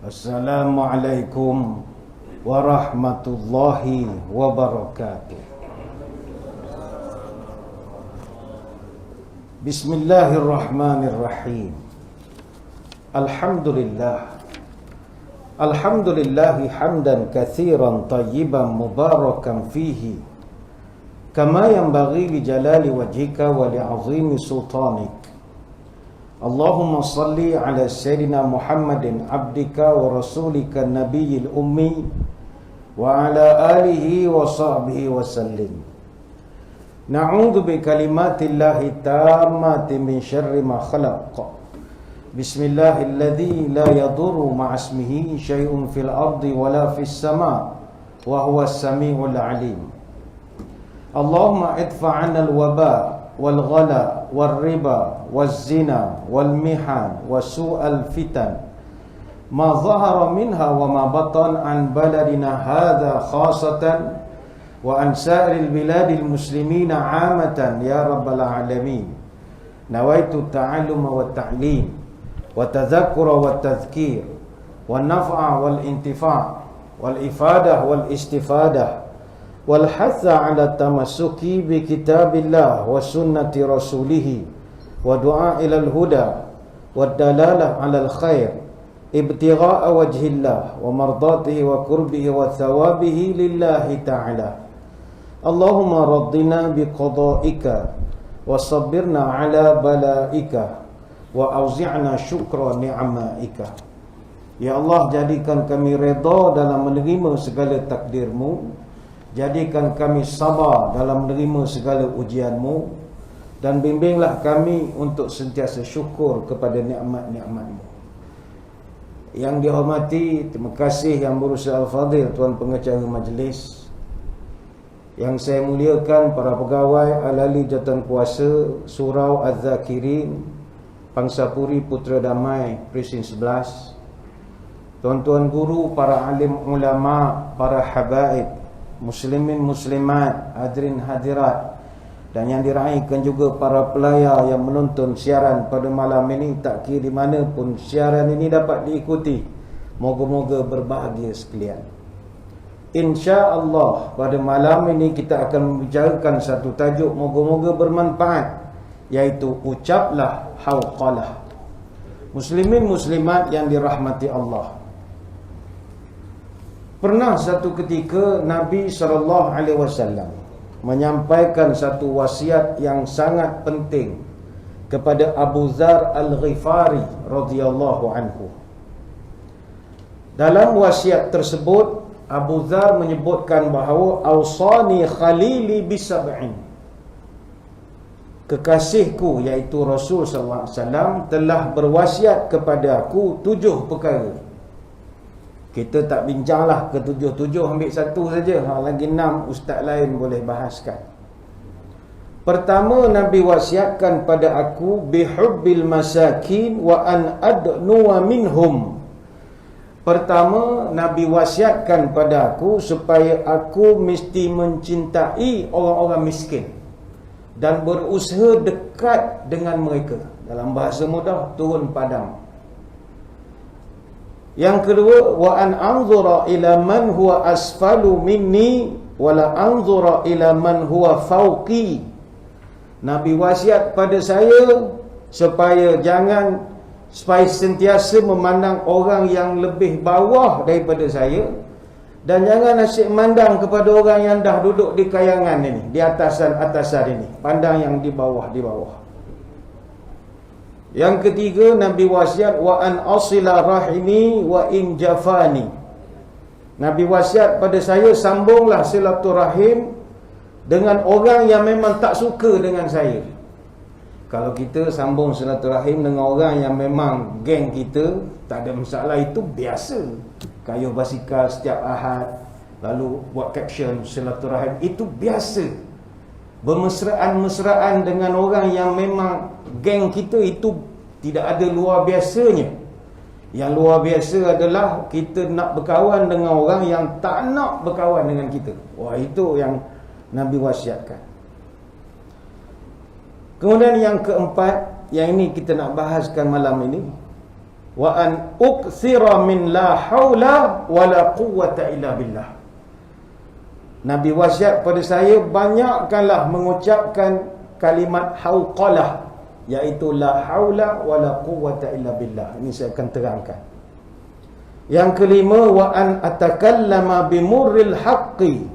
Assalamualaikum warahmatullahi wabarakatuh. Bismillahirrahmanirrahim. Alhamdulillahi hamdan katsiran tayyiban mubarakan fihi kama yanbaghi li jalali wajhika wa li 'azimi sultanik. Allahumma salli ala sayyidina Muhammadin abdika wa rasulika nabiyil ummi wa ala alihi wa sahbihi wa sallim. Na'udzu bi kalimatillahi tammati min syarri ma khalaq. Bismillahilladzi la yadurru ma'asmihi syai'un fil ardi wa la fis sama' wa huwas sami'ul 'alim. Allahumma idfa' 'anna al-waba' wal-ghala wal-riba wal-zina wal-mihan wa su'al fitan ma zahara minha wa ma batan an baladina hadha khasatan wa an sa'iril biladil muslimina 'amatan ya rabbal alamin. Nawaitu ta'alluma wa ta'lim wa tadhakkura wa tadhkir wa naf'a wal intifa' wal ifadah wal istifadah wal hatha ala tamassuki bi kitabillah wa sunnati rasulih wa du'a ilal huda wa dalalah ala al khair ibtigha'a wajhillah wa mardatihi wa qurbihi wa thawabihi lillahi ta'ala. Allahumma raddina bi qada'ika wa sabbirna ala bala'ika wa auzi'na syukra ni'maika. Ya Allah, jadikan kami redha dalam menerima segala takdirmu, jadikan kami sabar dalam menerima segala ujianmu, dan bimbinglah kami untuk sentiasa syukur kepada nikmat-nikmatmu. Yang dihormati, terima kasih Yang Berusaha Al-Fadhil, Tuan Pengacara Majlis. Yang saya muliakan para pegawai Al-Ali Jawatan Kuasa Surau Az-Zakirin, Pangsapuri Putra Damai Presin 11, tuan-tuan guru, para alim ulama, para habaib, muslimin muslimat, hadirin hadirat, dan yang diraihkan juga para pelayar yang menonton siaran pada malam ini, tak kira di mana pun siaran ini dapat diikuti. Moga-moga berbahagia sekalian. Insya-Allah pada malam ini kita akan membicarakan satu tajuk moga-moga bermanfaat, iaitu ucaplah hauqalah. Muslimin muslimat yang dirahmati Allah, pernah satu ketika Nabi SAW menyampaikan satu wasiat yang sangat penting kepada Abu Dzar Al-Ghifari radhiyallahu anhu. Dalam wasiat tersebut, Abu Dzar menyebutkan bahawa awsani khalili bisab'in, kekasihku iaitu Rasul SAW telah berwasiat kepada aku 7 perkara. Kita tak bincanglah ke 7, ambil satu saja. Lagi 6 ustaz lain boleh bahaskan. Pertama, Nabi wasiatkan pada aku bihubbil masakin wa an adnuwa minhum. Pertama, Nabi wasiatkan pada aku supaya aku mesti mencintai orang-orang miskin dan berusaha dekat dengan mereka. Dalam bahasa mudah, turun padam. Yang kedua, wa an anzura ila man huwa asfalu minni wa la anzura ila man huwa fawqi. Nabi wasiat pada saya supaya sentiasa memandang orang yang lebih bawah daripada saya, dan jangan asyik mandang kepada orang yang dah duduk di kayangan ini, di atasan ini. Pandang yang di bawah. Yang ketiga, Nabi wasiat wa an asila rahimi wa in jafani. Nabi wasiat pada saya, sambunglah silaturahim dengan orang yang memang tak suka dengan saya. Kalau kita sambung silaturahim dengan orang yang memang geng kita, tak ada masalah, itu biasa. Kayuh basikal setiap Ahad, lalu buat caption silaturahim, itu biasa. Bermesraan-mesraan dengan orang yang memang geng kita, itu tidak ada luar biasanya. Yang luar biasa adalah kita nak berkawan dengan orang yang tak nak berkawan dengan kita. Wah, itu yang Nabi wasiatkan. Kemudian yang keempat, yang ini kita nak bahaskan malam ini, wa an ukthira min la haula wa la quwwata illa billah. Nabi wasiat pada saya, banyakkanlah mengucapkan kalimat hauqalah, iaitu la haula wa la quwwata illa billah. Ini saya akan terangkan. Yang kelima, wa an atakallama bimurril haqqi.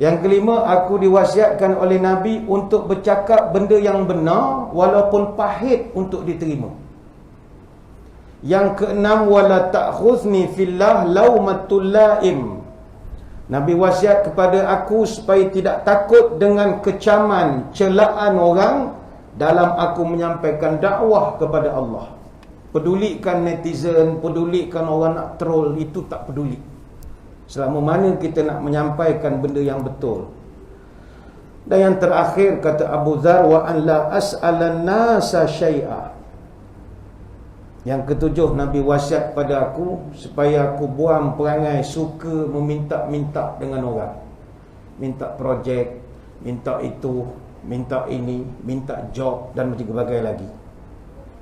Yang kelima, aku diwasiatkan oleh Nabi untuk bercakap benda yang benar walaupun pahit untuk diterima. Yang keenam, wala ta'khuzni fillah laumatul laim. Nabi wasiat kepada aku supaya tidak takut dengan kecaman, celaan orang dalam aku menyampaikan dakwah kepada Allah. Pedulikan netizen, pedulikan orang nak troll, itu tak peduli, selama mana kita nak menyampaikan benda yang betul. Dan yang terakhir, kata Abu Dzar, wa an la as'alan nasa syai'a. Yang ketujuh, Nabi wasiat pada aku supaya aku buang perangai suka meminta-minta dengan orang. Minta projek, minta itu, minta ini, minta job dan berbagai lagi.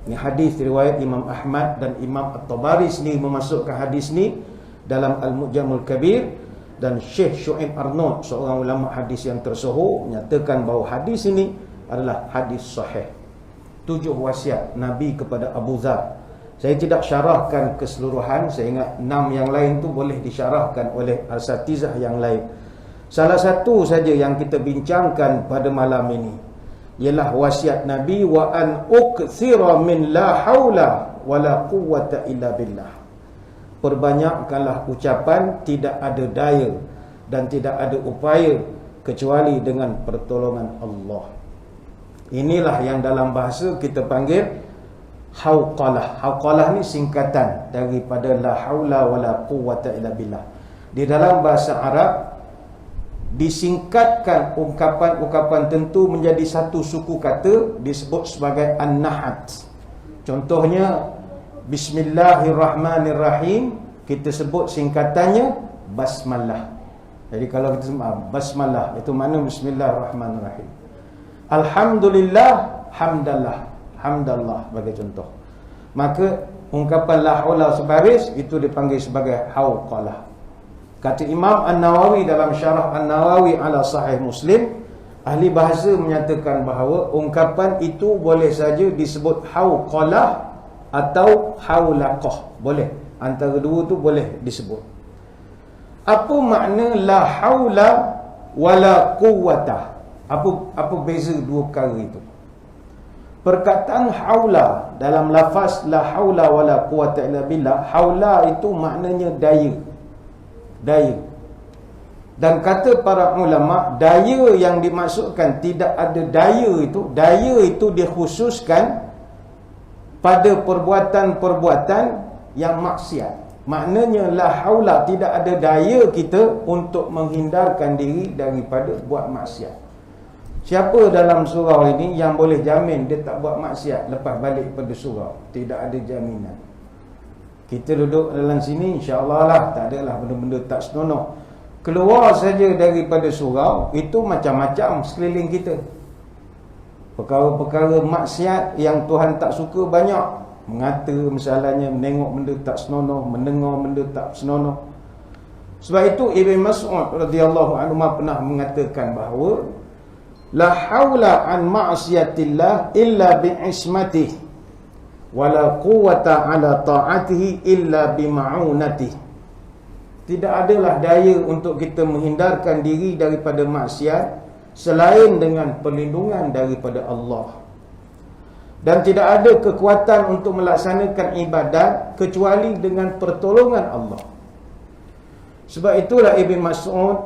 Ini hadis riwayat Imam Ahmad dan Imam At-Tabari sendiri memasukkan hadis ni dalam Al-Mu'jamul Kabir, dan Syekh Syu'aib Arnaud, seorang ulama hadis yang tersohor, menyatakan bahawa hadis ini adalah hadis sahih. 7 wasiat Nabi kepada Abu Dzar. Saya tidak syarahkan keseluruhan, saya ingat 6 yang lain tu boleh disyarahkan oleh asatizah yang lain. Salah satu saja yang kita bincangkan pada malam ini ialah wasiat Nabi, wa an ukthira min la haula wa la quwwata illa billah. Perbanyakkanlah ucapan tidak ada daya dan tidak ada upaya kecuali dengan pertolongan Allah. Inilah yang dalam bahasa kita panggil hauqalah. Hauqalah ni singkatan daripada la haula wa la quwwata illa billah. Di dalam bahasa Arab disingkatkan ungkapan-ungkapan tentu menjadi satu suku kata, disebut sebagai an-nahat. Contohnya Bismillahirrahmanirrahim, kita sebut singkatannya basmalah. Jadi kalau kita sebut basmalah, itu makna Bismillahirrahmanirrahim. Alhamdulillah, hamdallah, hamdallah bagi contoh. Maka ungkapan la haula sebaris itu dipanggil sebagai hauqalah. Kata Imam An-Nawawi dalam syarah An-Nawawi ala Sahih Muslim, ahli bahasa menyatakan bahawa ungkapan itu boleh saja disebut hauqalah atau haulaqah. Boleh, antara dua tu boleh disebut. Apa makna la haula wala quwwata? Apa beza dua perkara itu? Perkataan haula dalam lafaz la haula wala quwwata illa billah, haula itu maknanya daya. Daya. Dan kata para ulama, daya yang dimaksudkan tidak ada daya itu dikhususkan pada perbuatan-perbuatan yang maksiat. Maknanya la haula, tidak ada daya kita untuk menghindarkan diri daripada buat maksiat. Siapa dalam surau ini yang boleh jamin dia tak buat maksiat lepas balik pada surau? Tidak ada jaminan. Kita duduk dalam sini, insya-Allah lah tak adalah benda-benda tak senonoh. Keluar saja daripada surau, itu macam-macam sekeliling kita. Perkara-perkara maksiat yang Tuhan tak suka banyak. Mengata misalnya, menengok benda tak senonoh, mendengar benda tak senonoh. Sebab itu Ibn Mas'ud radhiyallahu anhu pernah mengatakan bahawa la haula an ma'siyatillah illa bi'ismatih wala quwwata ala ta'atihi illa bima'unatih. Tidak adalah daya untuk kita menghindarkan diri daripada maksiat selain dengan perlindungan daripada Allah. Dan tidak ada kekuatan untuk melaksanakan ibadat kecuali dengan pertolongan Allah. Sebab itulah Ibn Mas'ud,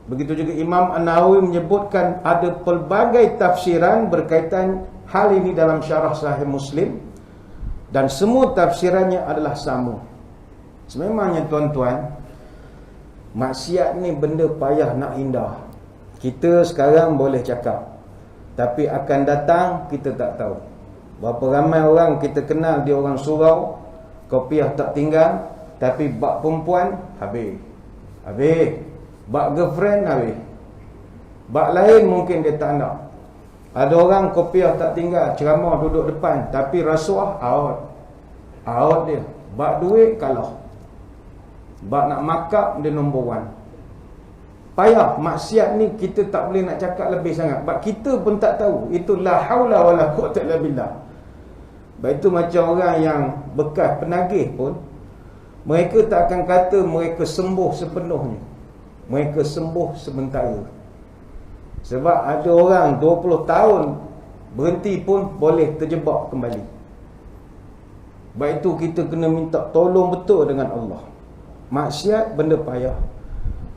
begitu juga Imam An-Nawawi menyebutkan ada pelbagai tafsiran berkaitan hal ini dalam syarah Sahih Muslim. Dan semua tafsirannya adalah sama. Sememangnya tuan-tuan, maksiat ni benda payah nak hindar. Kita sekarang boleh cakap, tapi akan datang kita tak tahu. Berapa ramai orang kita kenal, dia orang surau, kopiah tak tinggal, tapi bak perempuan habis. Bak girlfriend habis. Bak lain mungkin dia tak nak. Ada orang kopiah tak tinggal, ceramah duduk depan, tapi rasuah out. Out dia. Bak duit kalah. Bak nak makap dia nombor 1. Payah. Maksiat ni kita tak boleh nak cakap lebih sangat. Bak kita pun tak tahu. Itu la haula wala quwwata illa billah. Baik itu macam orang yang bekas penagih pun, mereka tak akan kata mereka sembuh sepenuhnya. Mereka sembuh sementara. Sebab ada orang 20 tahun berhenti pun boleh terjebak kembali. Baik itu kita kena minta tolong betul dengan Allah. Maksiat benda payah.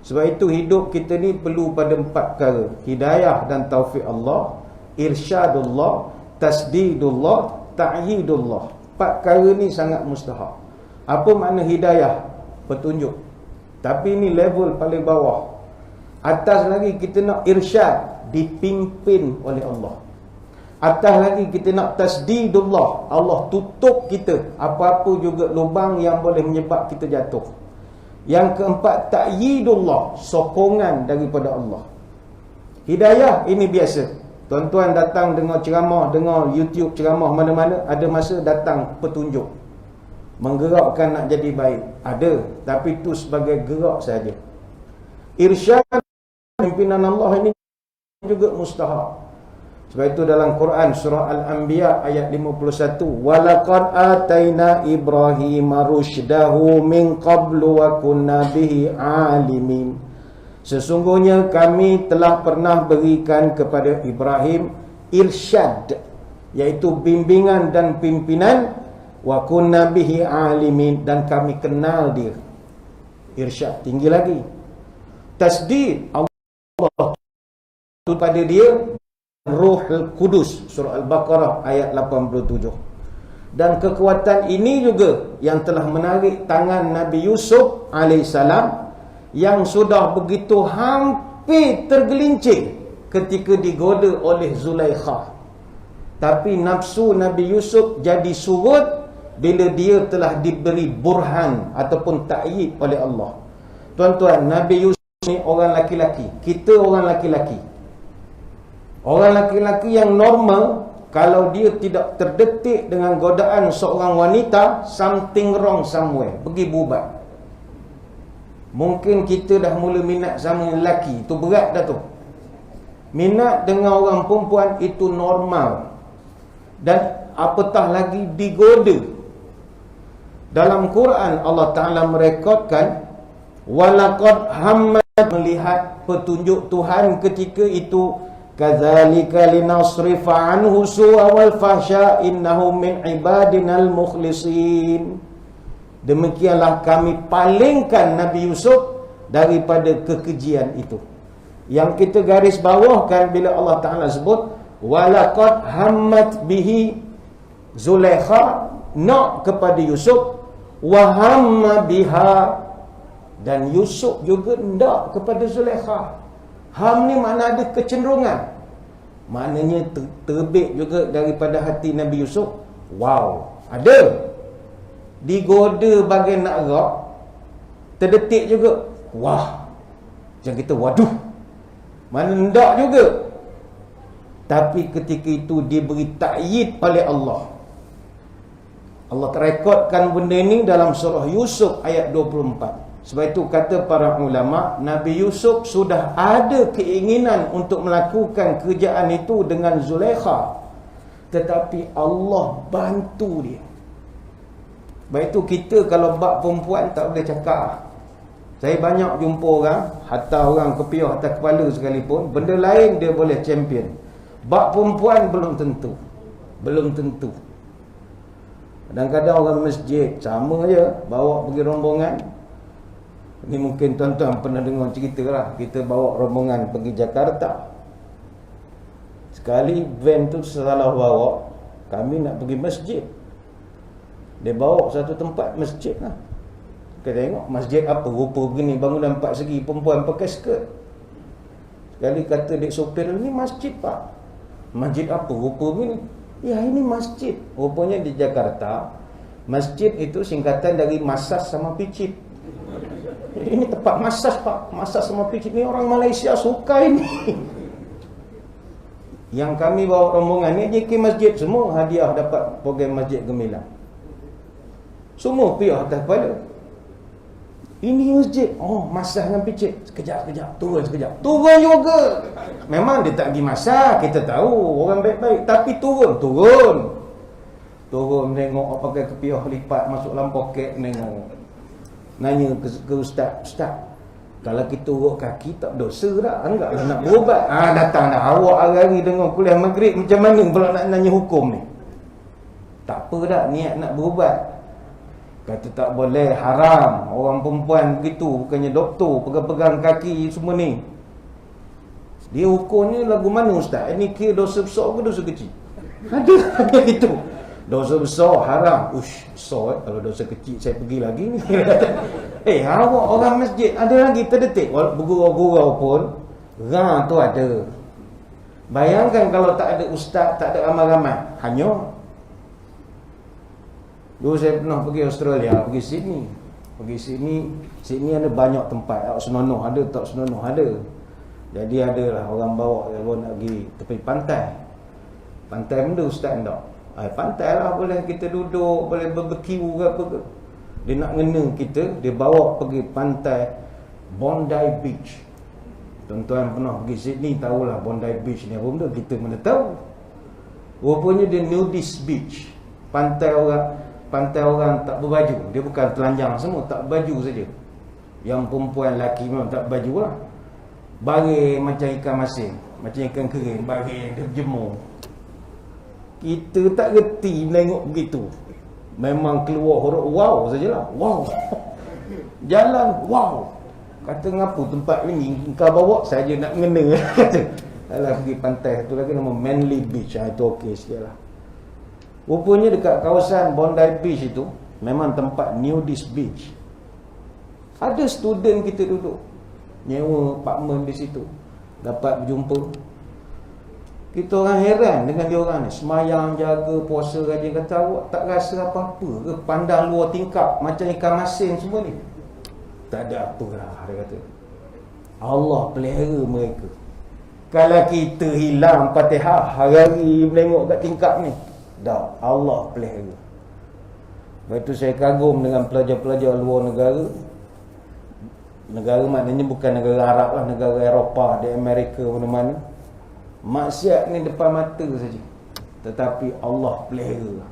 Sebab itu hidup kita ni perlu pada 4 perkara. Hidayah dan taufik Allah, irsyadullah, tasdidullah, ta'yidullah. 4 perkara ni sangat mustahak. Apa makna hidayah? Petunjuk. Tapi ini level paling bawah. Atas lagi kita nak irsyad, dipimpin oleh Allah. Atas lagi kita nak tasdidullah, Allah tutup kita apa-apa juga lubang yang boleh menyebab kita jatuh. Yang keempat, ta'yidullah, sokongan daripada Allah. Hidayah ini biasa. Tuan-tuan datang dengar ceramah, dengar YouTube ceramah mana-mana, ada masa datang petunjuk, menggerakkan nak jadi baik. Ada, tapi itu sebagai gerak saja. Irsyad, pimpinan Allah ini juga mustahak. Sebab itu dalam Quran surah Al-Anbiya ayat 51, walaqad ataina Ibrahima rusydahu min qablu wa kunna bihi alimin. Sesungguhnya kami telah pernah berikan kepada Ibrahim irsyad, iaitu bimbingan dan pimpinan, wa kunna bihi alimin, dan kami kenal dia. Irsyad tinggi lagi. Tasdid, Allah kepada dia Ruhul Kudus, surah Al-Baqarah ayat 87. Dan kekuatan ini juga yang telah menarik tangan Nabi Yusuf alaihissalam, yang sudah begitu hampir tergelincir ketika digoda oleh Zulaikha. Tapi nafsu Nabi Yusuf jadi surut bila dia telah diberi burhan ataupun ta'yid oleh Allah. Tuan-tuan, Nabi Yusuf ni orang laki-laki, kita orang laki-laki. Orang laki-laki yang normal, kalau dia tidak terdetik dengan godaan seorang wanita, something wrong somewhere, pergi berubat. Mungkin kita dah mula minat sama lelaki, itu berat dah tu. Minat dengan orang perempuan itu normal. Dan apatah lagi digoda. Dalam Quran Allah Ta'ala merekodkan, walaqad hammat, melihat petunjuk Tuhan ketika itu, kadzalika linasrifa anhu su'a wal fahsya innahu min ibadinal mukhlisin. Demikianlah kami palingkan Nabi Yusuf daripada kekejian itu. Yang kita garis bawahkan bila Allah Ta'ala sebut walaqad hammat bihi Zulaikha, nak kepada Yusuf, wa hamma biha, dan Yusuf juga nak kepada Zulaikha. Ham ni makna ada kecenderungan, maknanya terbit juga daripada hati Nabi Yusuf. Wow, ada digoda bagai nak gerak, terdetik juga. Wah, macam kita waduh, mana hendak juga. Tapi ketika itu diberi ta'yid oleh Allah. Allah terekodkan benda ini dalam surah Yusuf ayat 24. Sebab itu kata para ulama, Nabi Yusuf sudah ada keinginan untuk melakukan kerjaan itu dengan Zulaikha, tetapi Allah bantu dia. Sebab itu kita kalau bab perempuan tak boleh cakap. Saya banyak jumpa orang, hatta orang kepiah atas kepala sekalipun, benda lain dia boleh champion. Bab perempuan belum tentu. Belum tentu. Kadang-kadang orang masjid sama je bawa pergi rombongan. Ini mungkin tuan-tuan pernah dengar cerita lah. Kita bawa rombongan pergi Jakarta. Sekali van tu salah bawa, kami nak pergi masjid. Dia bawa satu tempat masjid lah. Kita tengok masjid apa, rupa begini, bangunan 4 segi, perempuan pakai skirt. Sekali kata dek sopir, ni masjid pak. Masjid apa, rupa begini. Ya ini masjid. Rupanya di Jakarta, masjid itu singkatan dari masas sama picit. Ini tempat masas pak, masas sama picit. Ni orang Malaysia suka ini. Yang kami bawa rombongan ni JK Masjid, semua hadiah dapat program Masjid Gemilang. Semua piah atas kepala. Ini masjid. Oh, masah dengan picit. Sekejap, turun sekejap. Turun juga. Memang dia tak pergi masah, kita tahu orang baik-baik, tapi turun. Turun menengok, pakai kepiah lipat masuk dalam poket, menengok. Nanya ke ustaz, kalau kita urut kaki tak dosa tak? Anggap nak berubat. Datang dah awak hari-hari dengar kuliah maghrib, macam mana pula nak nanya hukum ni? Tak apa dah, niat nak berubat. Kata tak boleh, haram. Orang perempuan begitu, bukannya doktor, pegang-pegang kaki semua ni. Dia hukumnya lagu mana ustaz? Ini kira dosa besar ke dosa kecil? Ada gitu. Dosa besar, haram. Besar kalau dosa kecil saya pergi lagi ni. Awak orang masjid, ada lagi terdetik. Bergurau-gurau pun, tu ada. Bayangkan kalau tak ada ustaz, tak ada ramai-ramai. Hanya dulu saya pernah pergi Australia, pergi Sydney ada banyak tempat. Senonoh ada, tak senonoh ada. Jadi adalah orang bawa nak pergi tepi pantai. Pantai benda ustaz tak? Pantai lah, boleh kita duduk, boleh barbecue ke apa ke. Dia nak ngena kita, dia bawa pergi pantai Bondi Beach. Tuan-tuan pernah pergi Sydney tahulah Bondi Beach ni apa benda, kita mana tahu. Rupanya dia nudist beach. Pantai orang tak berbaju. Dia bukan telanjang semua, tak baju saja. Yang perempuan lelaki memang tak baju lah. Baring macam ikan masin, macam ikan kering, baring dia berjemur. Kita tak reti menengok begitu. Memang keluar huruf wow sajalah. Wow. Jalan wow. Kata ngapa tempat ni kau bawa saja nak ngena. Kata alah pergi pantai satu lagi nama Manly Beach. Itu okey sikitlah. Rupanya dekat kawasan Bondi Beach itu memang tempat nudist beach. Ada student kita duduk, nyewa apartment di situ, dapat berjumpa. Kita orang heran dengan dia orang ni, semayang, jaga, puasa, rajin. Kata awak tak rasa apa-apa ke? Pandang luar tingkap macam ikan masin semua ni. Tak ada apa lah, dia kata. Allah pelihara mereka. Kalau kita hilang Fatihah hari-hari menengok kat tingkap ni, dah Allah pelihara. Lepas tu saya kagum dengan pelajar-pelajar luar negara. Negara maknanya bukan negara Arab lah, negara Eropah, di Amerika, mana-mana. Maksiat ni depan mata saja, tetapi Allah pelihara.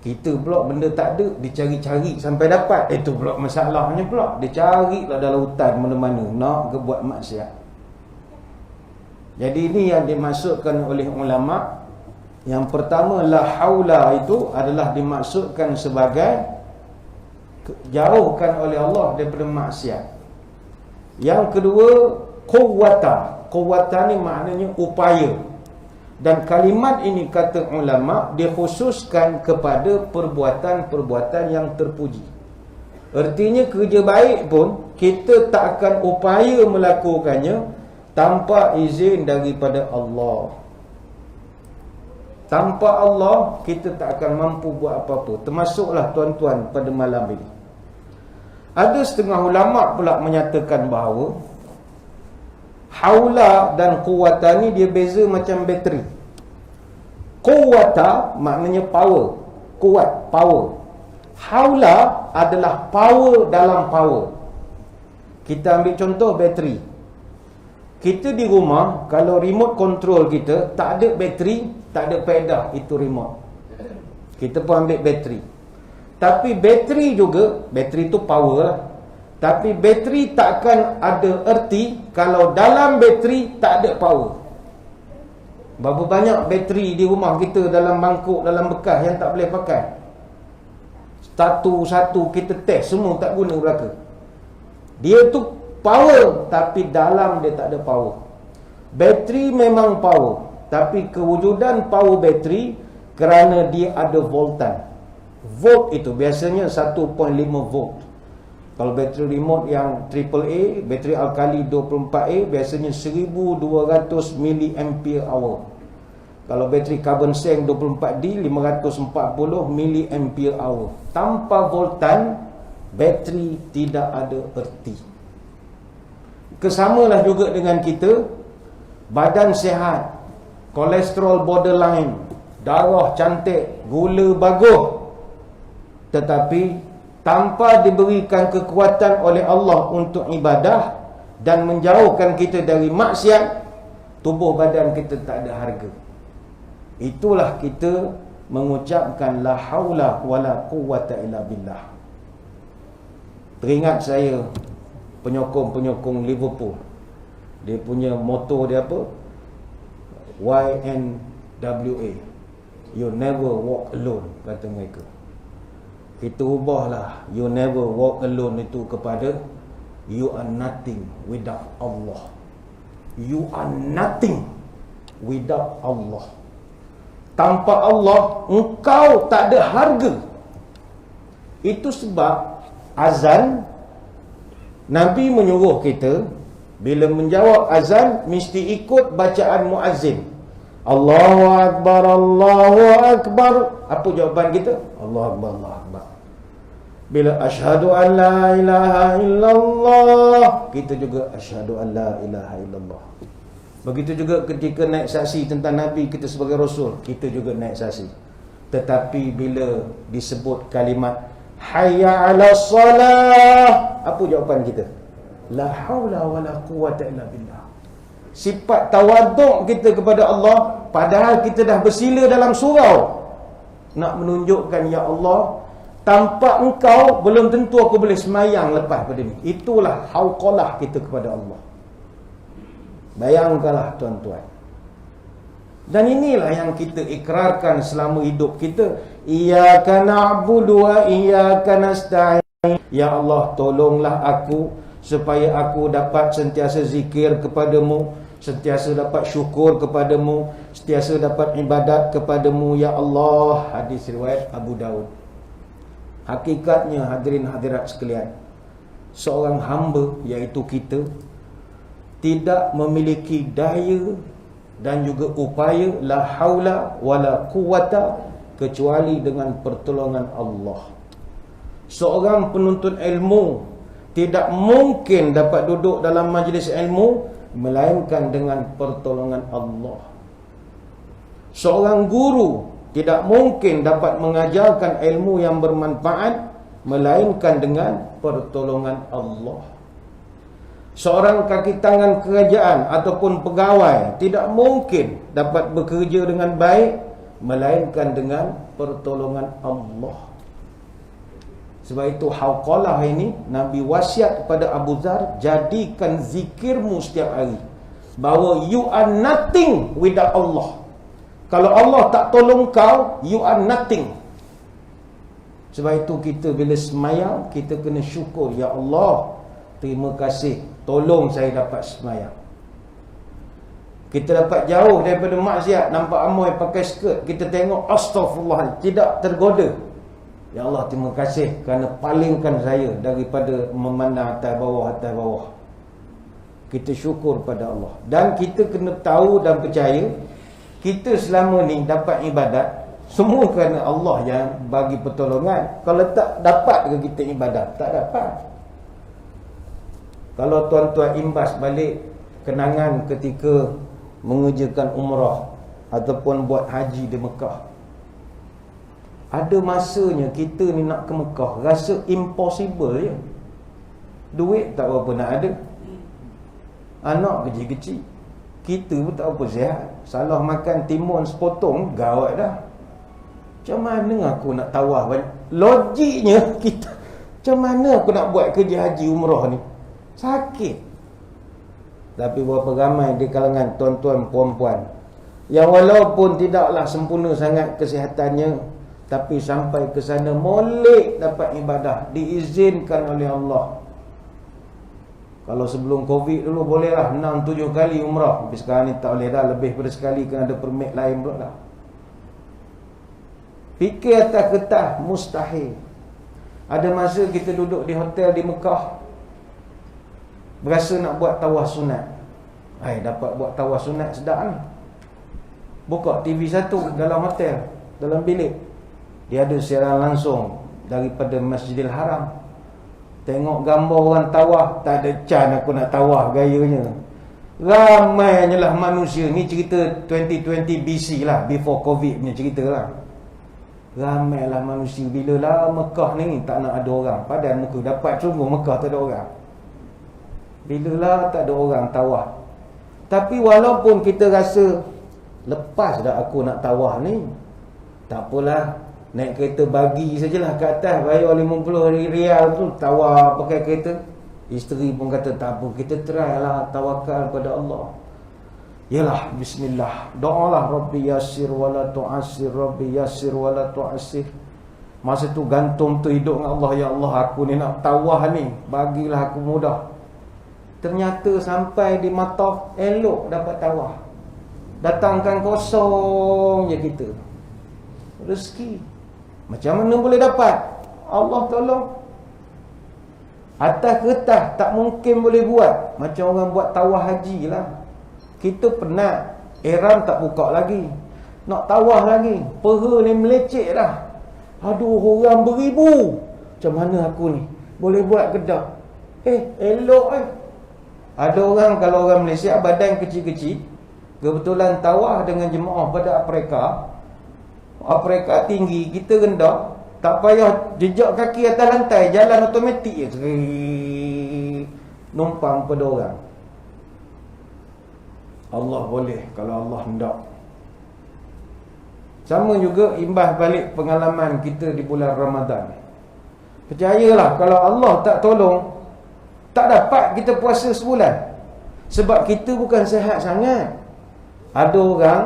Kita pula benda tak ada, dicari-cari sampai dapat. Itu pula masalahnya pula. Dia carilah dalam hutan mana-mana nak buat maksiat. Jadi ini yang dimaksudkan oleh ulama. Yang pertama, la haula itu adalah dimaksudkan sebagai jauhkan oleh Allah daripada maksiat. Yang kedua, quwwata. Quwwata ni maknanya upaya. Dan kalimat ini kata ulama dikhususkan kepada perbuatan-perbuatan yang terpuji. Artinya kerja baik pun kita tak akan upaya melakukannya tanpa izin daripada Allah. Tanpa Allah kita tak akan mampu buat apa-apa. Termasuklah tuan-tuan pada malam ini. Ada setengah ulama pula menyatakan bahawa haula dan quwwata ni dia beza macam bateri. Quwwata maknanya power, kuat, power. Haula adalah power dalam power. Kita ambil contoh bateri. Kita di rumah, kalau remote control kita tak ada bateri, tak ada pedah, itu remote. Kita pun ambil bateri. Tapi bateri juga, bateri tu power lah. Tapi bateri takkan ada erti kalau dalam bateri tak ada power. Berapa banyak bateri di rumah kita dalam mangkuk, dalam bekas yang tak boleh pakai. Satu-satu kita test, semua tak guna belaka. Dia tu power, tapi dalam dia tak ada power. Bateri memang power, tapi kewujudan power bateri kerana dia ada voltan. Volt itu biasanya 1.5 volt. Kalau bateri remote yang AAA, bateri alkali 24A biasanya 1200 mAh. Kalau bateri carbon seng 24D 540 mAh. Tanpa voltan, bateri tidak ada erti. Kesamalah juga dengan kita, badan sihat, kolesterol borderline, darah cantik, gula bagus. Tetapi tanpa diberikan kekuatan oleh Allah untuk ibadah dan menjauhkan kita dari maksiat, tubuh badan kita tak ada harga. Itulah kita mengucapkan la haula wala quwwata illa billah. Teringat saya penyokong-penyokong Liverpool. Dia punya motto dia apa? YNWA. You never walk alone, kata mereka. Kita ubahlah you never walk alone itu kepada you are nothing without Allah. You are nothing without Allah. Tanpa Allah, engkau tak ada harga. Itu sebab azan, Nabi menyuruh kita bila menjawab azan mesti ikut bacaan muazzin. Allahu Akbar, Allahu Akbar. Apa jawaban kita? Allahu Akbar, Allahu Akbar. Bila asyhadu an la ilaha illallah, kita juga asyhadu an la ilaha illallah. Begitu juga ketika naik saksi tentang Nabi kita sebagai Rasul, kita juga naik saksi. Tetapi bila disebut kalimat hayya ala salah, apa jawaban kita? La haula wala quwwata illa billah. Sifat tawaduk kita kepada Allah, padahal kita dah bersila dalam surau nak menunjukkan, ya Allah, tanpa engkau belum tentu aku boleh semayang lepas pada ni. Itulah hauqalah kita kepada Allah. Bayangkanlah tuan-tuan. Dan inilah yang kita ikrarkan selama hidup kita. Iyyaka na'budu wa iyyaka nasta'in. Ya Allah, tolonglah aku supaya aku dapat sentiasa zikir kepadamu, sentiasa dapat syukur kepadamu, sentiasa dapat ibadat kepadamu, ya Allah. Hadis riwayat Abu Daud. Hakikatnya hadirin hadirat sekalian, seorang hamba, iaitu kita, tidak memiliki daya dan juga upaya la haula wala quwwata kecuali dengan pertolongan Allah. Seorang penuntut ilmu tidak mungkin dapat duduk dalam majlis ilmu melainkan dengan pertolongan Allah. Seorang guru tidak mungkin dapat mengajarkan ilmu yang bermanfaat melainkan dengan pertolongan Allah. Seorang kaki tangan kerajaan ataupun pegawai tidak mungkin dapat bekerja dengan baik melainkan dengan pertolongan Allah. Sebab itu hauqalah ini Nabi wasiat kepada Abu Dzar, jadikan zikirmu setiap hari bahawa you are nothing without Allah. Kalau Allah tak tolong kau, you are nothing. Sebab itu kita bila semayang, kita kena syukur, ya Allah, terima kasih, tolong saya dapat semayang. Kita dapat jauh daripada maksiat, nampak amoy pakai skirt, kita tengok astaghfirullah, tidak tergoda. Ya Allah, terima kasih kerana palingkan saya daripada memandang atas bawah. Kita syukur pada Allah. Dan kita kena tahu dan percaya, kita selama ni dapat ibadat semua kerana Allah yang bagi pertolongan. Kalau tak dapat ke kita ibadat? Tak dapat. Kalau tuan-tuan imbas balik kenangan ketika mengerjakan umrah ataupun buat haji di Mekah, ada masanya kita ni nak ke Mekah rasa impossible je. Duit tak berapa nak ada, anak kecil-kecil, kita pun tak apa sihat, salah makan timun sepotong gawat dah. Macam mana aku nak tawaf banyak? Logiknya kita, macam mana aku nak buat kerja haji umrah ni? Sakit. Tapi berapa ramai di kalangan tuan-tuan puan-puan yang walaupun tidaklah sempurna sangat kesihatannya, tapi sampai ke sana molek dapat ibadah, diizinkan oleh Allah. Kalau sebelum Covid dulu bolehlah 6-7 kali umrah, tapi sekarang ni tak boleh dah, lebih pada sekali kena ada permit lain pula dah. Fikir atas kertas mustahil. Ada masa kita duduk di hotel di Mekah, berasa nak buat tawaf sunat. Dapat buat tawaf sunat sedap ni. Buka TV satu dalam hotel, dalam bilik, dia ada siaran langsung daripada Masjidil Haram. Tengok gambar orang tawaf, tak ada can aku nak tawaf gayanya. Ramainya lah manusia. Ni cerita 2020 BC lah, before Covid punya cerita lah. Ramailah manusia. Bila lah Mekah ni tak nak ada orang. Padahal muka dapat sungguh Mekah tak ada orang. Bila lah tak ada orang tawaf. Tapi walaupun kita rasa lepas dah aku nak tawaf ni, tak apalah, naik kereta bagi sajalah ke atas, bayar 50 rial tu tawaf pakai kereta. Isteri pun kata tak apa, kita try lah, tawakal pada Allah. Yalah, bismillah, doalah Rabbi yassir wala tu'assir, Rabbi yassir wala tu'assir. Masa tu gantung tu hidup dengan Allah. Ya Allah, aku ni nak tawaf ni, bagilah aku mudah. Ternyata sampai di Mataf, elok dapat tawaf. Datangkan kosong je kita. Rezeki macam mana boleh dapat? Allah tolong. Atas kertas tak mungkin boleh buat. Macam orang buat tawaf haji lah. Kita penat, ihram tak buka lagi, nak tawaf lagi, peha ni melecek dah. Aduh, orang beribu. Macam mana aku ni boleh buat ke tak? Elok Ada orang, kalau orang Malaysia badan kecil-kecil, kebetulan tawaf dengan jemaah pada Afrika tinggi, kita rendah, tak payah jejak kaki atas lantai, jalan automatik je, numpang pada orang. Allah boleh kalau Allah hendak. Sama juga imbas balik pengalaman kita di bulan Ramadan. Percayalah, kalau Allah tak tolong, tak dapat kita puasa sebulan. Sebab kita bukan sihat sangat. Ada orang,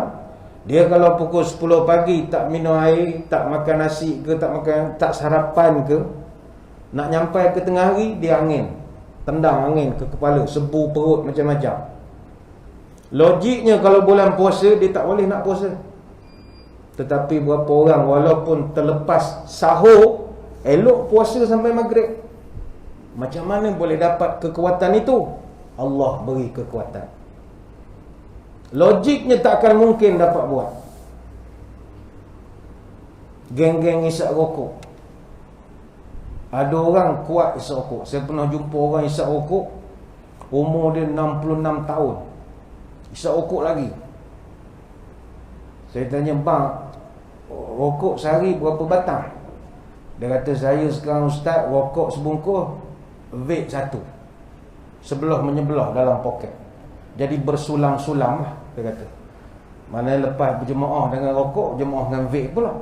dia kalau pukul 10 pagi tak minum air, tak makan nasi ke, tak sarapan ke, nak nyampai ke tengah hari, dia angin, tendang angin ke kepala, sebu perut macam-macam. Logiknya kalau bulan puasa, dia tak boleh nak puasa. Tetapi berapa orang walaupun terlepas sahur, elok puasa sampai maghrib. Macam mana boleh dapat kekuatan itu? Allah beri kekuatan. Logiknya tak akan mungkin dapat buat. Geng-geng isap rokok. Ada orang kuat isap rokok. Saya pernah jumpa orang isap rokok, umur dia 66 tahun, isap rokok lagi. Saya tanya, bang, rokok sehari berapa batang? Dia kata, saya sekarang ustaz, rokok sebungkus, vape satu, sebelah menyebelah dalam poket. Jadi bersulam-sulam lah, dia kata. Mana lepas berjemaah dengan rokok, jemaah dengan vape pula,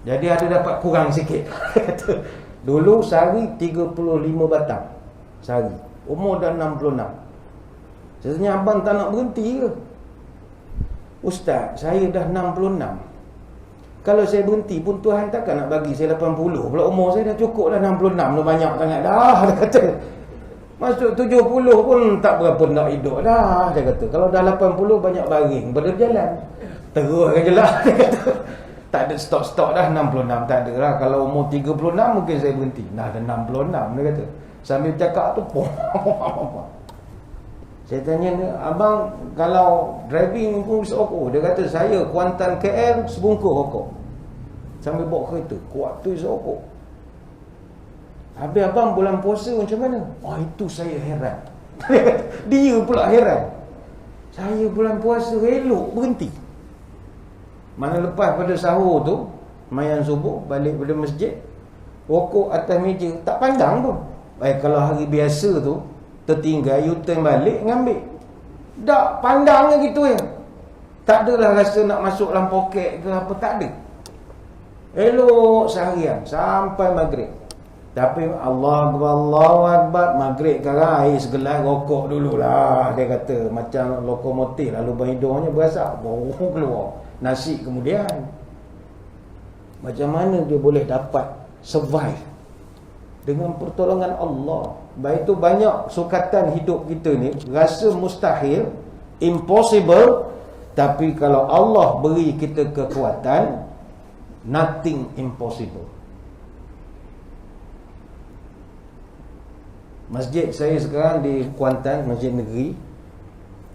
jadi ada dapat kurang sikit. Dia kata, dulu sehari 35 batang sehari, umur dah 66. Saya tanya, abang tak nak berhenti ke? Ustaz, saya dah 66. Kalau saya berhenti pun Tuhan takkan nak bagi saya 80 pula. Umur saya dah cukup dah, 66 dah banyak sangat dah, dia kata. Masuk 70 pun tak berapa nak hidup dah, dia kata. Kalau dah 80 banyak baring pada berjalan. Teruskan je lah, dia kata. Tak ada stok-stok dah, 66 tak ada lah. Kalau umur 36 mungkin saya berhenti. Dah ada 66, dia kata. Sambil cakap tu, saya tanya, abang kalau driving pun bisa rokok? Dia kata, saya Kuantan KL sebungkus rokok sambil bawa kereta, kuat tu bisa rokok. Habis abang bulan puasa macam mana? Oh, itu saya heran. Dia pula heran. Saya bulan puasa elok berhenti. Mana lepas pada sahur tu, mayan subuh, balik pada masjid, rokok atas meja, tak pandang pun. Baik, kalau hari biasa tu tertinggal, U-turn balik, ngambil. Tak pandangnya gitu ya. Tak adalah rasa nak masuk dalam poket ke apa, tak ada. Elok seharian sampai maghrib. Tapi Allahu Akbar, maghrib sekarang air segelas rokok dululah, dia kata. Macam lokomotif lah, lubang hidungnya berasap, bau keluar. Nasi kemudian. Macam mana dia boleh dapat survive? Dengan pertolongan Allah. Baik itu banyak sukatan hidup kita ni rasa mustahil, impossible, tapi kalau Allah beri kita kekuatan, nothing impossible. Masjid saya sekarang di Kuantan, masjid negeri,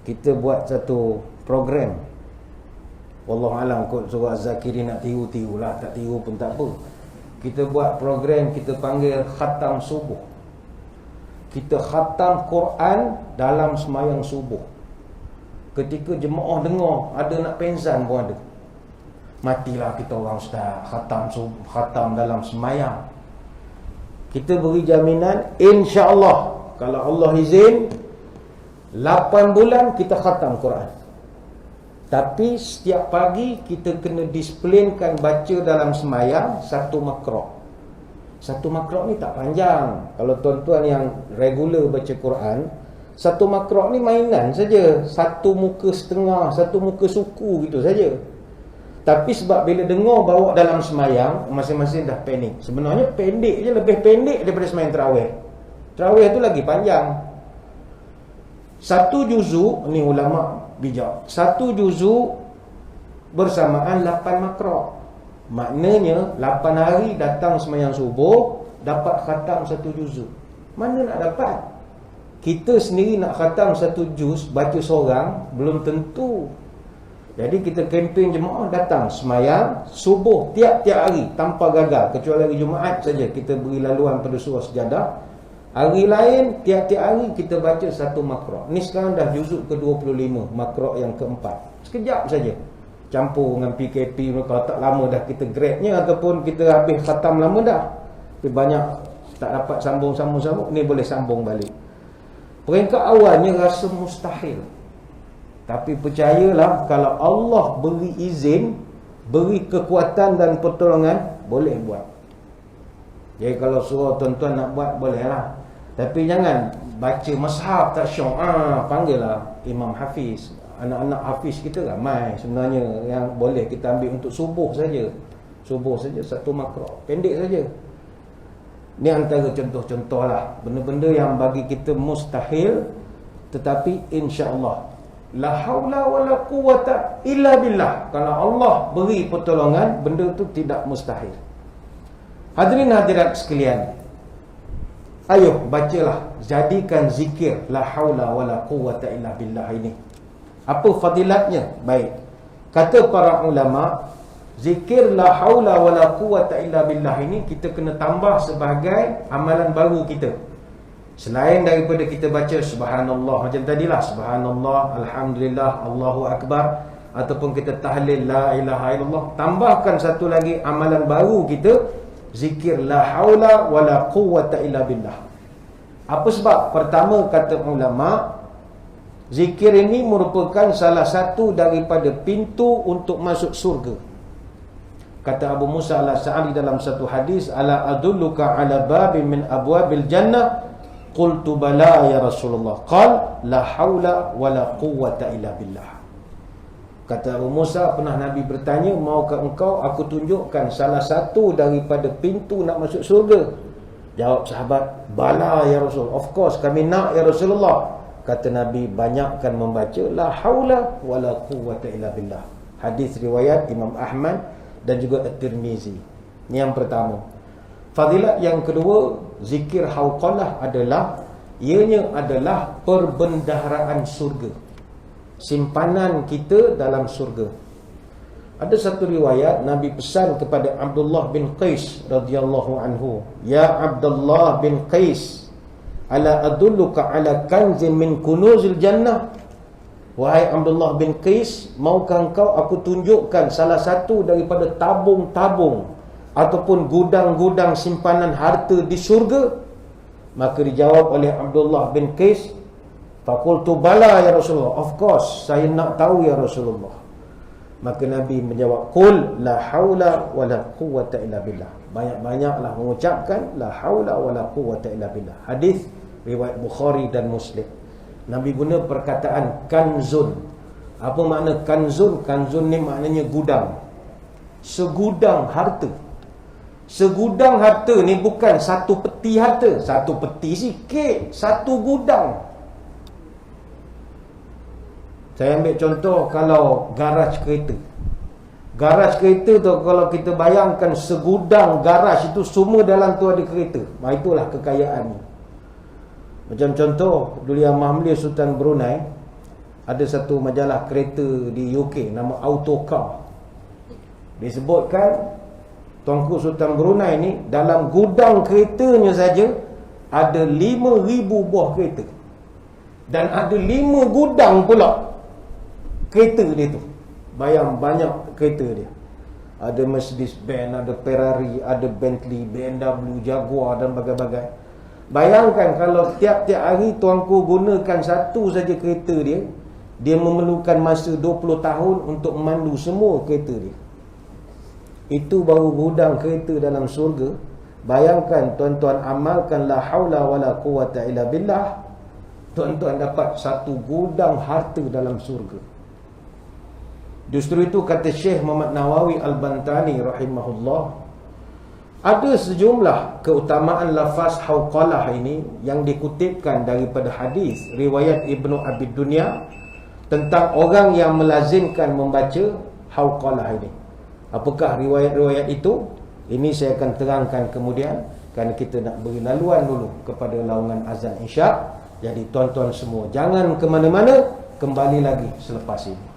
kita buat satu program. Wallahualam, kot surah Az-Zakirin nak tiru-tiru lah, tak tiru pun tak apa. Kita buat program, kita panggil khatam subuh. Kita khatam Quran dalam semayang subuh. Ketika jemaah dengar, ada nak pengsan pun ada. Matilah kita orang ustaz, khatam dalam semayang. Kita beri jaminan, insya-Allah kalau Allah izin 8 bulan kita khatam Quran. Tapi setiap pagi kita kena disiplinkan baca dalam semayang 1 makra'. 1 makra' ni tak panjang. Kalau tuan-tuan yang regular baca Quran, 1 makra' ni mainan saja, 1 muka setengah, 1 muka suku gitu saja. Tapi sebab bila dengar bawa dalam semayang, masing-masing dah panik. Sebenarnya pendek je, lebih pendek daripada semayang tarawih. Tarawih tu lagi panjang. 1 juzuk, ni ulama' bijak, 1 juzuk bersamaan 8 makra'. Maknanya 8 hari datang semayang subuh, dapat khatam 1 juzuk. Mana nak dapat? Kita sendiri nak khatam 1 juz, baca seorang, belum tentu. Jadi kita kempen jemaah datang semayang subuh tiap-tiap hari tanpa gagal, kecuali hari Jumaat saja kita beri laluan pada surah Sejadah. Hari lain tiap-tiap hari kita baca 1 makra'. Ni sekarang dah juzuk ke-25, makra' yang keempat. Sekejap saja. Campur dengan PKP, kalau tak lama dah kita grade-nya, ataupun kita habis khatam lama dah. Tapi banyak tak dapat sambung, ni boleh sambung balik. Peringkat awalnya rasa mustahil. Tapi percayalah, kalau Allah beri izin, beri kekuatan dan pertolongan, boleh buat. Jadi kalau suruh tuan-tuan nak buat, bolehlah. Tapi jangan baca mushaf tak syok. Panggillah Imam Hafiz. Anak-anak Hafiz kita ramai sebenarnya yang boleh kita ambil untuk subuh saja. Subuh saja 1 makra', pendek saja. Ni antara contoh-contoh lah, benda-benda yang bagi kita mustahil, tetapi insya-Allah la haula wala quwata illa billah. Kalau Allah beri pertolongan, benda tu tidak mustahil. Hadirin hadirat sekalian, ayo bacalah, jadikan zikir la haula wala quwata illa billah ini. Apa fadilatnya? Baik, kata para ulama, zikir la haula wala quwata illa billah ini kita kena tambah sebagai amalan baru kita. Selain daripada kita baca subhanallah macam tadilah, subhanallah, alhamdulillah, Allahu akbar, ataupun kita tahlil la ilaha illallah, tambahkan satu lagi amalan baru kita, zikir la haula wala quwata illa billah. Apa sebab? Pertama, kata ulama, zikir ini merupakan salah satu daripada pintu untuk masuk surga. Kata Abu Musa al-Asy'ari dalam satu hadis, ala adulluka ala babin min abwabil jannah, qultu bala ya Rasulullah, qal la haula wala quwata illa billah. Kata Abu Musa, pernah Nabi bertanya, maukah engkau aku tunjukkan salah satu daripada pintu nak masuk surga? Jawab sahabat, bala ya Rasul, of course kami nak ya Rasulullah. Kata Nabi, banyakkan membaca la haula wala quwata illa billah. Hadis riwayat Imam Ahmad dan juga At-Tirmizi. Ini yang pertama. Fadilat yang kedua, zikir hauqalah adalah, ianya adalah perbendaharaan surga, simpanan kita dalam surga. Ada satu riwayat Nabi pesan kepada Abdullah bin Qais radhiyallahu anhu, ya Abdullah bin Qais, ala adulluka ala kanzin min kunuzil jannah. Wahai Abdullah bin Qais, maukah engkau aku tunjukkan salah satu daripada tabung-tabung ataupun gudang-gudang simpanan harta di syurga? Maka dijawab oleh Abdullah bin Qais, faqultu bala ya Rasulullah, of course saya nak tahu ya Rasulullah. Maka Nabi menjawab, qul la haula wala quwata illa billah. Banyak-banyaklah mengucapkan la haula wala quwata illa billah. Hadis riwayat Bukhari dan Muslim. Nabi guna perkataan kanzun. Apa makna kanzun? Kanzun ni maknanya gudang. Segudang harta. Segudang harta ni bukan satu peti harta. Satu peti sikit, satu gudang. Saya ambil contoh, kalau garaj kereta. Garaj kereta tu, kalau kita bayangkan segudang garaj itu semua dalam tu ada kereta. Itulah kekayaannya. Macam contoh, dulu Yang Maha Sultan Brunei ada satu majalah kereta di UK nama Autocar. Disebutkan Tuanku Sultan Brunei ni dalam gudang keretanya saja ada 5,000 buah kereta. Dan ada 5 gudang pula kereta dia tu. Bayang banyak kereta dia. ada Mercedes-Benz, ada Ferrari, ada Bentley, BMW, Jaguar dan bagai-bagai. Bayangkan kalau tiap-tiap hari tuanku gunakan satu saja kereta dia, dia memerlukan masa 20 tahun untuk memandu semua kereta dia. Itu baru gudang kereta dalam surga. Bayangkan tuan-tuan amalkan la haula wala quwata illa billah, tuan-tuan dapat satu gudang harta dalam surga. Justru itu kata Syekh Muhammad Nawawi Al-Bantani rahimahullah, ada sejumlah keutamaan lafaz hauqalah ini yang dikutipkan daripada hadis riwayat Ibnu Abi Dunya tentang orang yang melazimkan membaca hauqalah ini. Apakah riwayat-riwayat itu? Ini saya akan terangkan kemudian, kerana kita nak beri laluan dulu kepada laungan azan Isyak. Jadi tuan-tuan semua jangan ke mana-mana, kembali lagi selepas ini.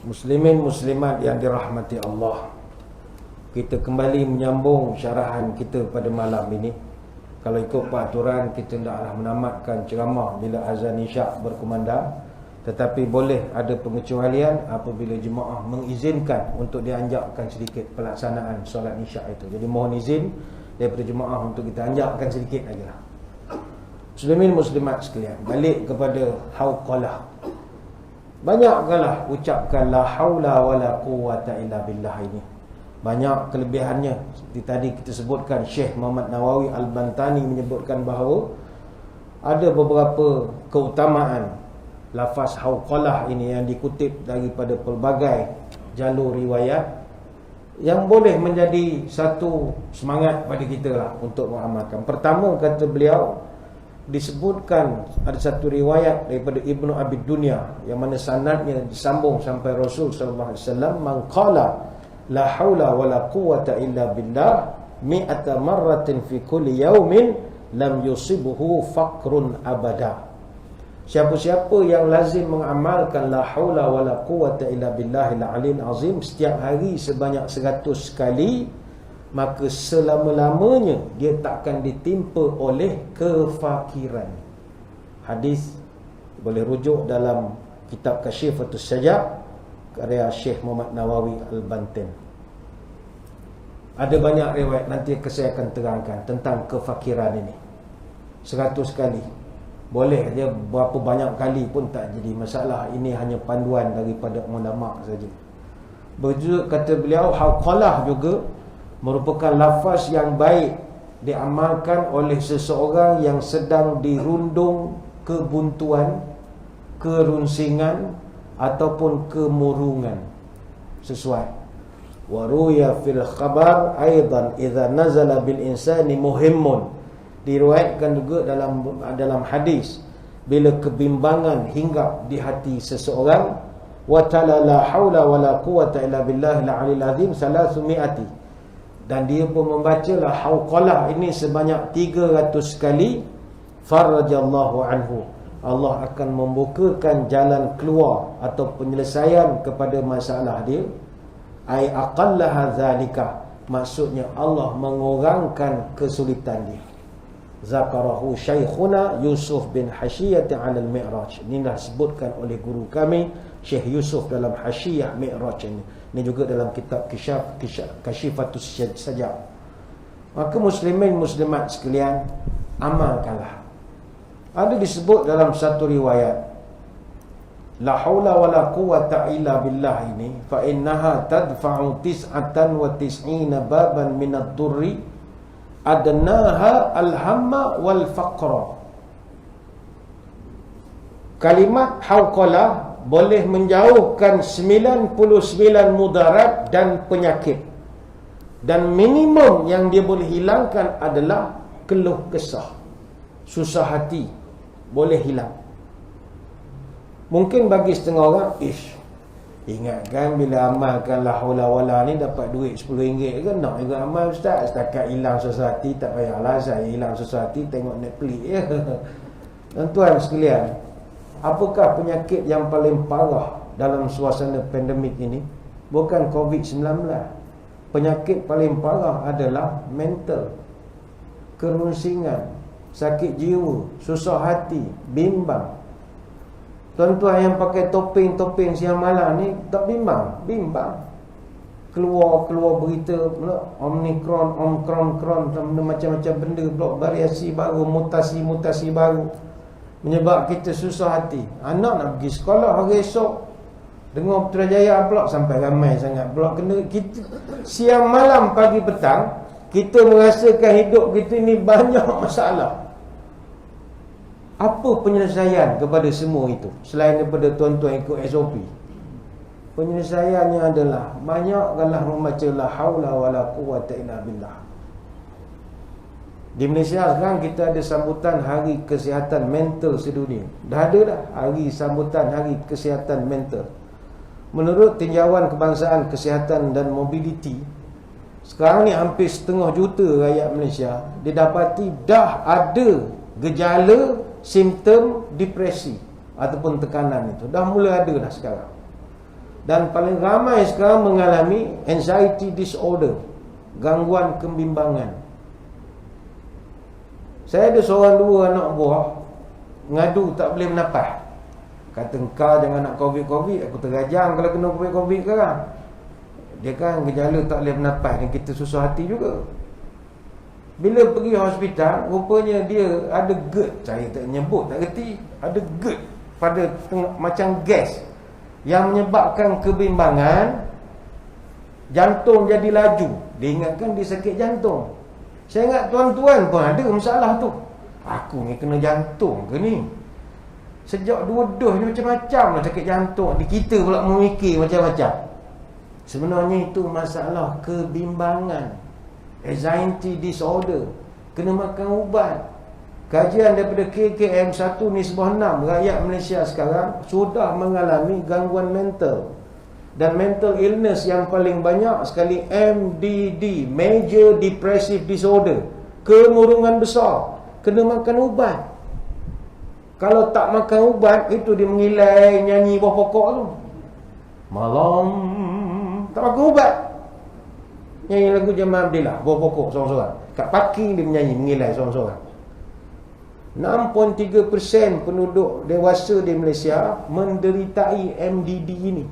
Muslimin muslimat yang dirahmati Allah, kita kembali menyambung syarahan kita pada malam ini. Kalau ikut peraturan, kita hendaklah menamatkan ceramah bila azan Isyak berkumandang, tetapi boleh ada pengecualian apabila jemaah mengizinkan untuk dianjakkan sedikit pelaksanaan solat Isyak itu. Jadi mohon izin daripada jemaah untuk kita anjakkan sedikit ajalah. Muslimin muslimat sekalian, balik kepada hauqalah. Banyaklah ucapkan la haula wala quwata illa billah ini. Banyak kelebihannya. Seperti tadi kita sebutkan, Syekh Muhammad Nawawi Al-Bantani menyebutkan bahawa ada beberapa keutamaan lafaz hauqalah ini yang dikutip daripada pelbagai jalur riwayat yang boleh menjadi satu semangat pada kita lah untuk mengamalkan. Pertama, kata beliau, disebutkan ada satu riwayat daripada Ibnu Abi Dunya yang mana sanadnya disambung sampai Rasul sallallahu alaihi wasallam, man qala la haula wala quwata illa billah mi'ata marratin fi kulli yaumin lam yusibhu faqrun abada. Siapa-siapa yang lazim mengamalkan la haula wala quwata illa billahil aliyil azim setiap hari sebanyak 100 kali, maka selama-lamanya dia takkan ditimpa oleh kefakiran. Hadis Boleh rujuk dalam kitab Kasyifatus Sajak karya Syekh Muhammad Nawawi Al-Banten. Ada banyak riwayat, nanti saya akan terangkan tentang kefakiran ini. 100 kali. Boleh dia berapa banyak kali pun tak jadi masalah. Ini hanya panduan daripada ulama saja. Berjudul, kata beliau, hauqalah juga merupakan lafaz yang baik diamalkan oleh seseorang yang sedang dirundung kebuntuan, kerunsingan ataupun kemurungan. Sesuai. Wa ruya fil khabar aidan idza nazala bil insani muhimmun. Diriwayatkan juga dalam hadis, bila kebimbangan hinggap di hati seseorang, wa ta'ala la haula wala quwata illa billahil aliyil azim 300, dan dia pun membacalah hauqalah ini sebanyak 300 kali, farajallahu anhu, Allah akan membukakan jalan keluar atau penyelesaian kepada masalah dia. Ai aqallaha zalika, maksudnya Allah mengurangkan kesulitan dia. Zakarahu Syekhuna Yusuf bin Hasyiyah 'ala al-Mi'raj. Ini dah disebutkan oleh guru kami Syekh Yusuf dalam Hasyiyah Mi'raj ini. Ini juga dalam kitab Kasyifatus Sajak. Maka muslimin muslimat sekalian, amalkanlah. Ada disebut dalam satu riwayat, la haula wala quwata illa billah ini, fa innaha tadfa'u 99 baban min ad-durri adnaha al-hamma wal faqra. Kalimat hauqalah boleh menjauhkan 99 mudarat dan penyakit, dan minimum yang dia boleh hilangkan adalah keluh kesah, susah hati, boleh hilang. Mungkin bagi setengah orang, ingatkan bila amalkan la haula wala ni dapat duit RM10 ke, nak juga amal ustaz. Setakat hilang susah hati tak payahlah, saya hilang susah hati tengok Netflix ya. Tuan-tuan sekalian, apakah penyakit yang paling parah dalam suasana pandemik ini? Bukan COVID-19. Penyakit paling parah adalah mental, kerunsingan, sakit jiwa, susah hati, bimbang. Tuan-tuan yang pakai topeng-topeng siang malam ni tak bimbang? Bimbang. Keluar berita pula Omicron, macam-macam benda pula, variasi baru, mutasi baru, menyebab kita susah hati. Anak nak pergi sekolah hari esok, dengar Putrajaya pula sampai ramai sangat pula kena. Kita siang malam pagi petang kita merasakan hidup kita ni banyak masalah. Apa penyelesaian kepada semua itu selain daripada tuan-tuan ikut SOP? Penyelesaiannya adalah banyakkanlah membaca la haula wala quwata illa billah. Di Malaysia sekarang kita ada sambutan Hari Kesihatan Mental Sedunia. Dah ada dah hari sambutan Hari Kesihatan Mental. Menurut tinjauan Kebangsaan Kesihatan dan Mobiliti, sekarang ni hampir 500,000 rakyat Malaysia didapati dah ada gejala simptom depresi ataupun tekanan itu. Dah mula ada dah sekarang. Dan paling ramai sekarang mengalami anxiety disorder, gangguan kebimbangan. Saya ada seorang dua anak buah ngadu tak boleh menapah. Kata engkau jangan nak covid, aku terajang kalau kena covid sekarang. Dia kan gejala tak boleh menapah dan kita susah hati juga. Bila pergi hospital, rupanya dia ada GERD. Saya tak nyebut, tak reti. Ada GERD pada macam gas yang menyebabkan kebimbangan, jantung jadi laju. Dia ingatkan dia sakit jantung. Saya ingat tuan-tuan pun ada masalah tu. Aku ni kena jantung ke ni? Sejak 2 dos ni macam-macam lah sakit jantung. Kita pula memikir macam-macam. Sebenarnya itu masalah kebimbangan, anxiety disorder. Kena makan ubat. Kajian daripada KKM 1/6, rakyat Malaysia sekarang sudah mengalami gangguan mental. Dan mental illness yang paling banyak sekali MDD, Major Depressive Disorder, kemurungan besar. Kena makan ubat. Kalau tak makan ubat, itu dia mengilai nyanyi bawah pokok tu. Malam tak makan ubat, nyanyi lagu Jamal Abdillah bawah pokok seorang-seorang. Kat parking dia menyanyi, mengilai seorang-seorang. 6.3% penduduk dewasa di Malaysia menderitai MDD ini.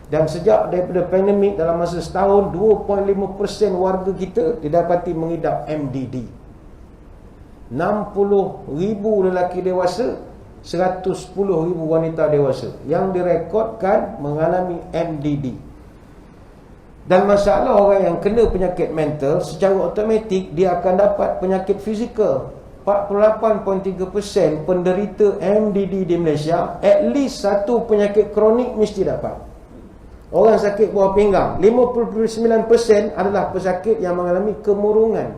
Dan sejak daripada pandemik dalam masa setahun, 2.5% warga kita didapati mengidap MDD. 60,000 lelaki dewasa, 110,000 wanita dewasa yang direkodkan mengalami MDD. Dan masalah orang yang kena penyakit mental, secara automatik dia akan dapat penyakit fizikal. 48.3% penderita MDD di Malaysia at least satu penyakit kronik mesti dapat. Orang sakit buah pinggang, 59% adalah pesakit yang mengalami kemurungan.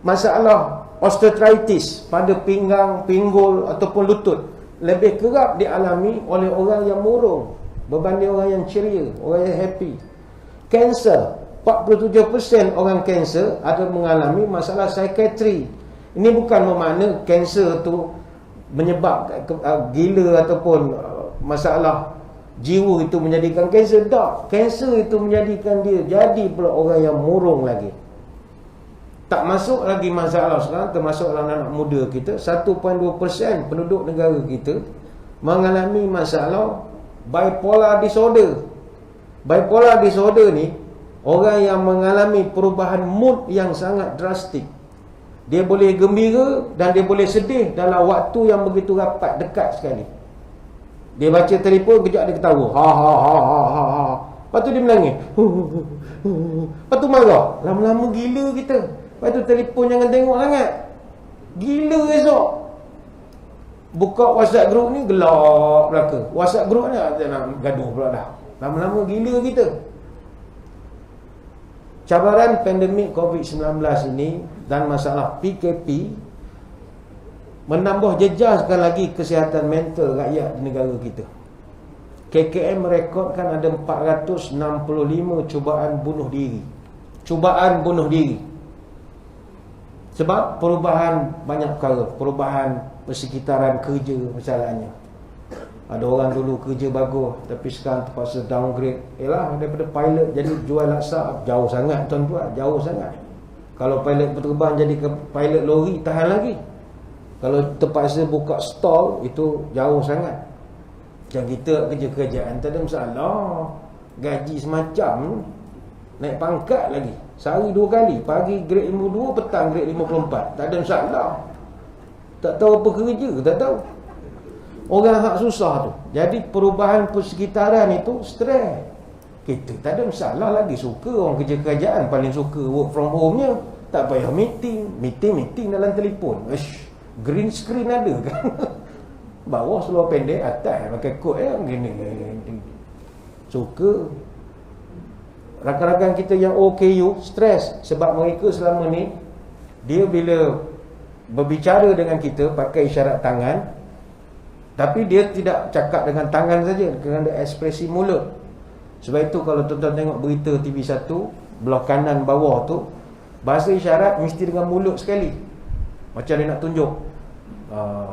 Masalah osteoarthritis pada pinggang, pinggul ataupun lutut lebih kerap dialami oleh orang yang murung berbanding orang yang ceria, orang yang happy. Kanser, 47% orang kanser ada mengalami masalah psikiatri. Ini bukan bermakna kanser tu menyebabkan gila ataupun masalah jiwa itu menjadikan kanser. Tak, kanser itu menjadikan dia jadi pula orang yang murung lagi. Tak masuk lagi masalah sekarang, termasuk anak-anak muda kita, 1.2% penduduk negara kita mengalami masalah bipolar disorder. Bipolar disorder ni orang yang mengalami perubahan mood yang sangat drastik. Dia boleh gembira dan dia boleh sedih dalam waktu yang begitu rapat, dekat sekali. Dia baca telefon, kejap dia ketawa. Ha ha ha ha ha ha. Lepas tu dia menangis. Lepas tu marah. Lama-lama gila kita. Lepas tu telefon jangan tengok sangat. Gila esok. Buka WhatsApp group ni gelap belaka. WhatsApp group ni nak gaduh pula dah. Lama-lama gila kita. Cabaran pandemik COVID-19 ini dan masalah PKP menambah jejaskan lagi kesihatan mental rakyat di negara kita. KKM merekodkan ada 465 cubaan bunuh diri. Cubaan bunuh diri. Sebab perubahan banyak perkara. Perubahan persekitaran kerja masalahnya. Ada orang dulu kerja bagus tapi sekarang terpaksa downgrade. Yalah, daripada pilot jadi jual laksa, jauh sangat tuan-tuan, jauh sangat. Kalau pilot berterbang jadi ke pilot lori, tahan lagi. Kalau terpaksa buka stall, itu jauh sangat. Macam kita kerja kerjaan tak ada masalah. Gaji semacam, naik pangkat lagi. Sehari 2 kali, pagi grade 52, petang grade 54. Tak ada masalah. Tak tahu apa kerja, tak tahu. Orang hak susah tu. Jadi perubahan persekitaran itu stres. Kita tak ada masalah lagi. Suka orang kerja kerajaan, paling suka work from home-nya. Tak payah meeting dalam telefon. Green screen ada kan. Bawah seluar pendek, atas pakai kot gini. Suka. Rakan-rakan kita yang OKU stres sebab mereka selama ni dia bila berbicara dengan kita pakai isyarat tangan, tapi dia tidak cakap dengan tangan saja, dengan ekspresi mulut. Sebab itu kalau tuan-tuan tengok berita TV1 belah kanan bawah tu, bahasa isyarat mesti dengan mulut sekali. Macam dia nak tunjuk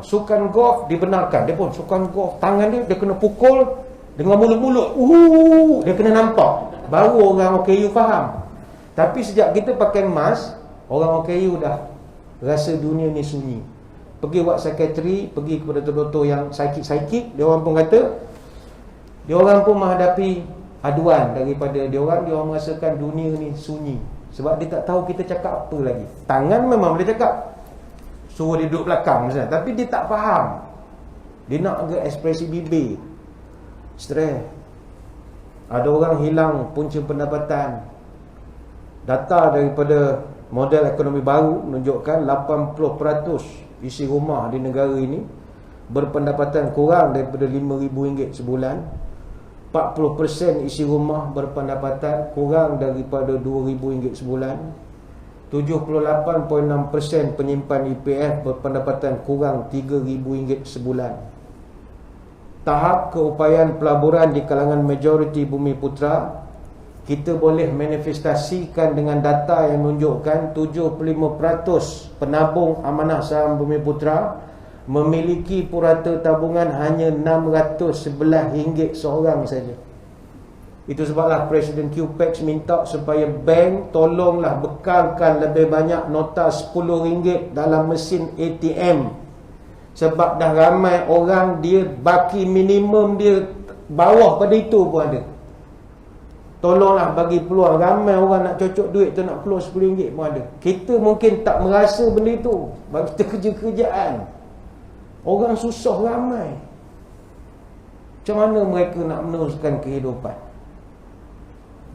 sukan golf dibenarkan. Dia pun sukan golf, tangan dia kena pukul dengan mulut-mulut. Dia kena nampak. Baru orang OKU faham. Tapi sejak kita pakai mask, orang OKU dah rasa dunia ni sunyi. Pergi buat psikiatri, pergi kepada doktor yang psikik, dia orang pun kata, dia orang pun menghadapi aduan daripada dia orang merasakan dunia ni sunyi. Sebab dia tak tahu kita cakap apa lagi. Tangan memang boleh cakap, suruh dia duduk belakang misalnya, tapi dia tak faham. Dia nak agak ekspresi bibir. Stres. Ada orang hilang punca pendapatan. Data daripada model ekonomi baru menunjukkan 80% isi rumah di negara ini berpendapatan kurang daripada RM5,000 sebulan. 40% isi rumah berpendapatan kurang daripada RM2,000 sebulan. 78.6% penyimpan EPF berpendapatan kurang RM3,000 sebulan. Tahap keupayaan pelaburan di kalangan majoriti bumi putera kita boleh manifestasikan dengan data yang menunjukkan 75% penabung amanah saham bumi putera memiliki purata tabungan hanya RM611 seorang saja. Itu sebablah Presiden QPEX minta supaya bank tolonglah bekalkan lebih banyak nota RM10 dalam mesin ATM Sebab dah ramai orang dia baki minimum dia bawah pada itu pun ada. Tolonglah bagi peluang. Ramai orang nak cocok duit tu, nak keluar RM10 pun ada. Kita mungkin tak merasa benda itu. Bagi kita kerja-kerjaan, orang susah ramai. Macam mana mereka nak meneruskan kehidupan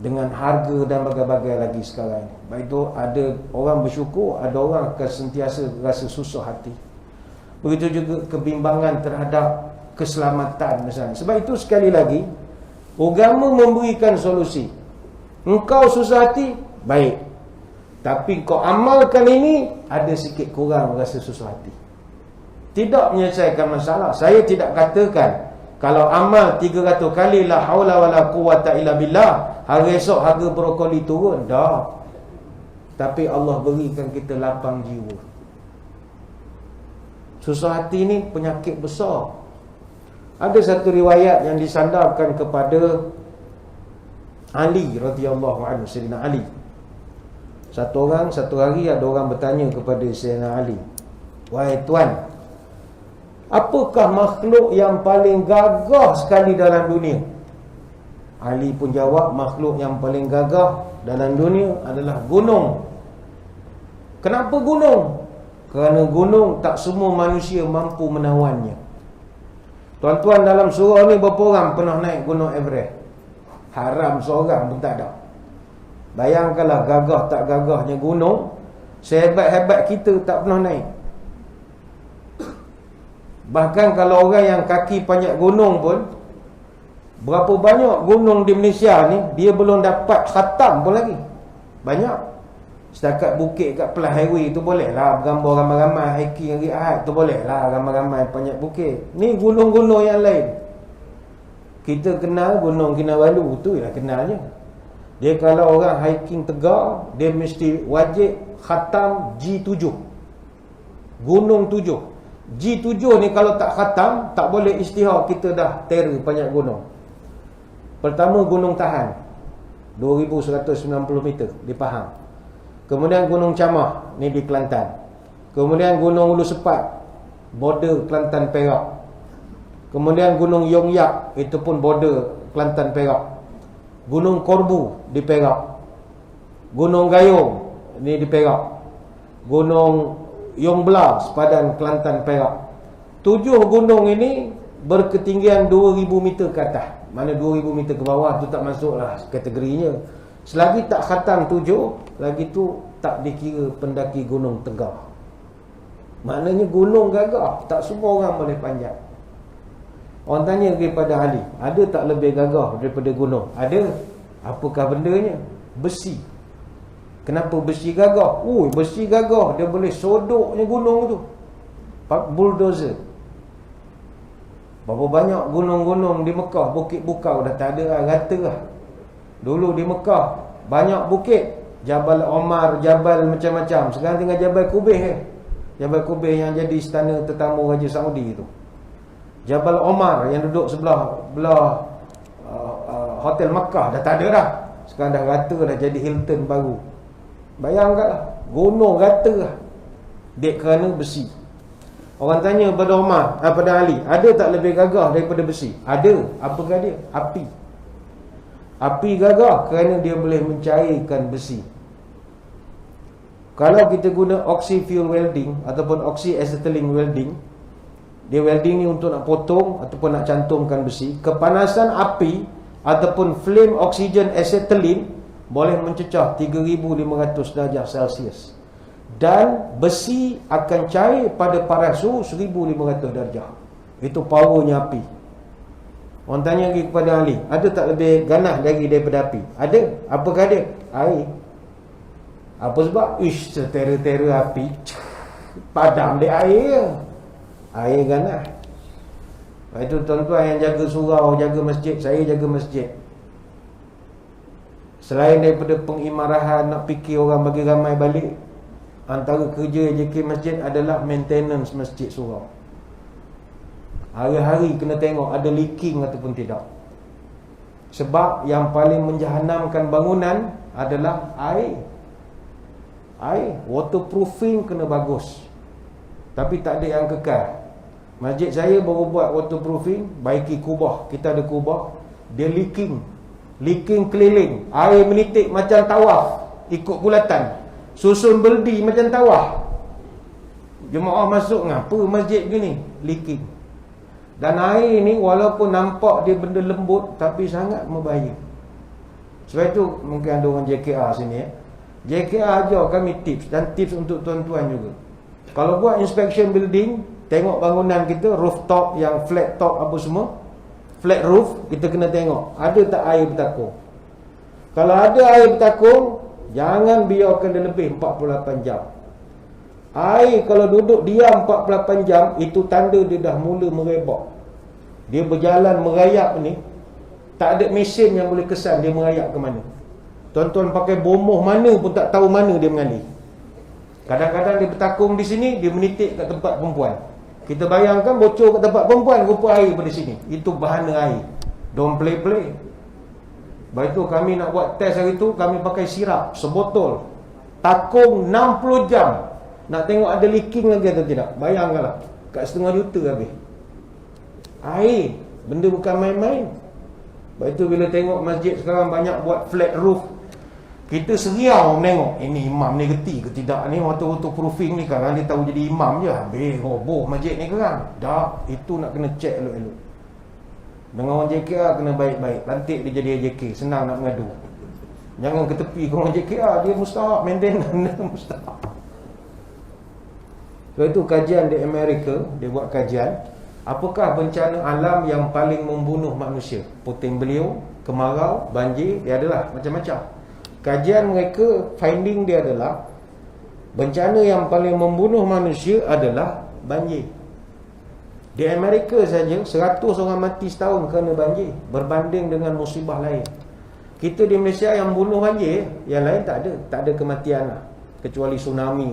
dengan harga dan bagai-bagai lagi sekarang ni? Baik itu ada orang bersyukur, ada orang akan sentiasa rasa susah hati. Begitu juga kebimbangan terhadap keselamatan misalnya. Sebab itu sekali lagi, agama memberikan solusi. Engkau susah hati, baik. Tapi kau amalkan ini, ada sikit kurang rasa susah hati. Tidak menyelesaikan masalah. Saya tidak katakan kalau amal 300 kali la haula wala quwata illa billah, hari esok harga brokoli turun. Dah. Tapi Allah berikan kita lapang jiwa. Susah hati ni penyakit besar. Ada satu riwayat yang disandarkan kepada Ali radhiyallahu anhu, Sayyidina Ali. Satu hari ada orang bertanya kepada Sayyidina Ali, "Wahai tuan, apakah makhluk yang paling gagah sekali dalam dunia?" Ali pun jawab, makhluk yang paling gagah dalam dunia adalah gunung. Kenapa gunung? Kerana gunung tak semua manusia mampu menawannya. Tuan-tuan, dalam surau ni berapa orang pernah naik gunung Everest? Haram seorang pun tak ada. Bayangkanlah gagah tak gagahnya gunung, sehebat-hebat kita tak pernah naik. Bahkan kalau orang yang kaki panjat gunung pun, berapa banyak gunung di Malaysia ni dia belum dapat khatam pun lagi. Banyak. Setakat bukit kat Pelah Highway tu boleh lah bergambar ramai-ramai hiking hari Ahad tu, boleh lah ramai-ramai panjat bukit. Ni gunung-gunung yang lain. Kita kenal Gunung Kinabalu, tu lah kenalnya. Dia kalau orang hiking Tegar, dia mesti wajib khatam G7. Gunung 7. G7 ni kalau tak khatam, tak boleh istihar kita dah terror panjat gunung. Pertama Gunung Tahan 2190 meter di Pahang. Kemudian Gunung Camah ni di Kelantan. Kemudian Gunung Ulu Sepat, border Kelantan Perak. Kemudian Gunung Yong Yak, itu pun border Kelantan Perak. Gunung Korbu di Perak. Gunung Gayung ni di Perak. Gunung Yong Bla, sepadan Kelantan Perak. 7 gunung ini berketinggian 2000 meter ke atas. Mana 2000 meter ke bawah tu tak masuklah kategorinya. Selagi tak khatam 7, lagi tu tak dikira pendaki gunung Tegar. Maknanya gunung gagah, tak semua orang boleh panjat. Orang tanya kepada Ali, ada tak lebih gagah daripada gunung? Ada. Apakah bendanya? Besi. Kenapa besi gagah? Besi gagah, dia boleh sodoknya gunung tu. Bulldozer. Berapa banyak gunung-gunung di Mekah, Bukit Bukau dah tak ada lah, rata lah. Dulu di Mekah banyak bukit, Jabal Omar, Jabal macam-macam. Sekarang tinggal Jabal Kubeh Jabal Kubeh yang jadi istana tetamu Raja Saudi tu. Jabal Omar yang duduk sebelah Hotel Makkah dah tak ada dah. Sekarang dah rata, dah jadi Hilton baru. Bayangkanlah, gunung rata lah. Dek kerana besi. Orang tanya pada Ali, ada tak lebih gagah daripada besi? Ada. Apakah dia? Api. Api gagah kerana dia boleh mencairkan besi. Kalau kita guna oxy-fuel welding ataupun oxy-acetylene welding, dia welding ni untuk nak potong ataupun nak cantumkan besi. Kepanasan api ataupun flame oxygen acetylene boleh mencecah 3500 darjah Celsius. Dan besi akan cair pada paras suhu 1500 darjah. Itu powernya api. Orang tanya lagi kepada Ali, ada tak lebih ganas lagi daripada api? Ada. Apakah dia? Air. Apa sebab? Setera-tera api padam dia air. Air ganas. Lepas itu tuan-tuan yang jaga surau, jaga masjid, saya jaga masjid. Selain daripada pengimarahan, nak fikir orang bagi ramai balik, antara kerja JK masjid adalah maintenance masjid surau. Hari-hari kena tengok ada leaking ataupun tidak. Sebab yang paling menjahanamkan bangunan adalah air. Waterproofing kena bagus. Tapi tak ada yang kekal. Masjid saya baru buat waterproofing, baiki kubah. Kita ada kubah, dia leaking keliling, air menitik macam tawaf, ikut bulatan, susun beldi macam tawaf. Jemaah masuk, ngapa masjid gini? Leaking. Dan air ni walaupun nampak dia benda lembut, tapi sangat membahaya. Sebab itu mungkin ada orang JKR sini JKR ajar kami tips, dan tips untuk tuan-tuan juga. Kalau buat inspection building, tengok bangunan kita, rooftop yang flat top apa semua, flat roof, kita kena tengok ada tak air bertakung. Kalau ada air bertakung, jangan biarkan dia lebih 48 jam. Air kalau duduk diam 48 jam, itu tanda dia dah mula merebak. Dia berjalan merayap ni, tak ada mesin yang boleh kesan dia merayap ke mana. Tuan-tuan pakai bomoh mana pun tak tahu mana dia mengalir. Kadang-kadang dia bertakung di sini, dia menitik kat tempat perempuan. Kita bayangkan bocor kat tempat perempuan, rupa air pada sini. Itu bahana air. Don't play. Lepas tu kami nak buat test hari tu, kami pakai sirap sebotol, takung 60 jam, nak tengok ada leaking lagi atau tidak. Bayangkanlah, kat setengah juta habis. Air, benda bukan main-main. Lepas tu bila tengok masjid sekarang banyak buat flat roof, kita seriau menengok, ini imam ni geti ke tidak ni, waterproofing ni kan dia tahu jadi imam je, habis roboh masjid ni kan. Tak, itu nak kena check elok-elok. Dengan orang JKR kena baik-baik. Lantik dia jadi AJK, senang nak mengadu. Jangan ke tepi ke orang JKR, dia mustahak, maintenance mustahak. So itu kajian di Amerika, dia buat kajian, apakah bencana alam yang paling membunuh manusia? Puting beliung, kemarau, banjir, dia adalah macam-macam. Kajian mereka, finding dia adalah bencana yang paling membunuh manusia adalah banjir. Di Amerika saja 100 orang mati setahun kerana banjir, berbanding dengan musibah lain. Kita di Malaysia yang bunuh banjir, yang lain tak ada kematian lah, kecuali tsunami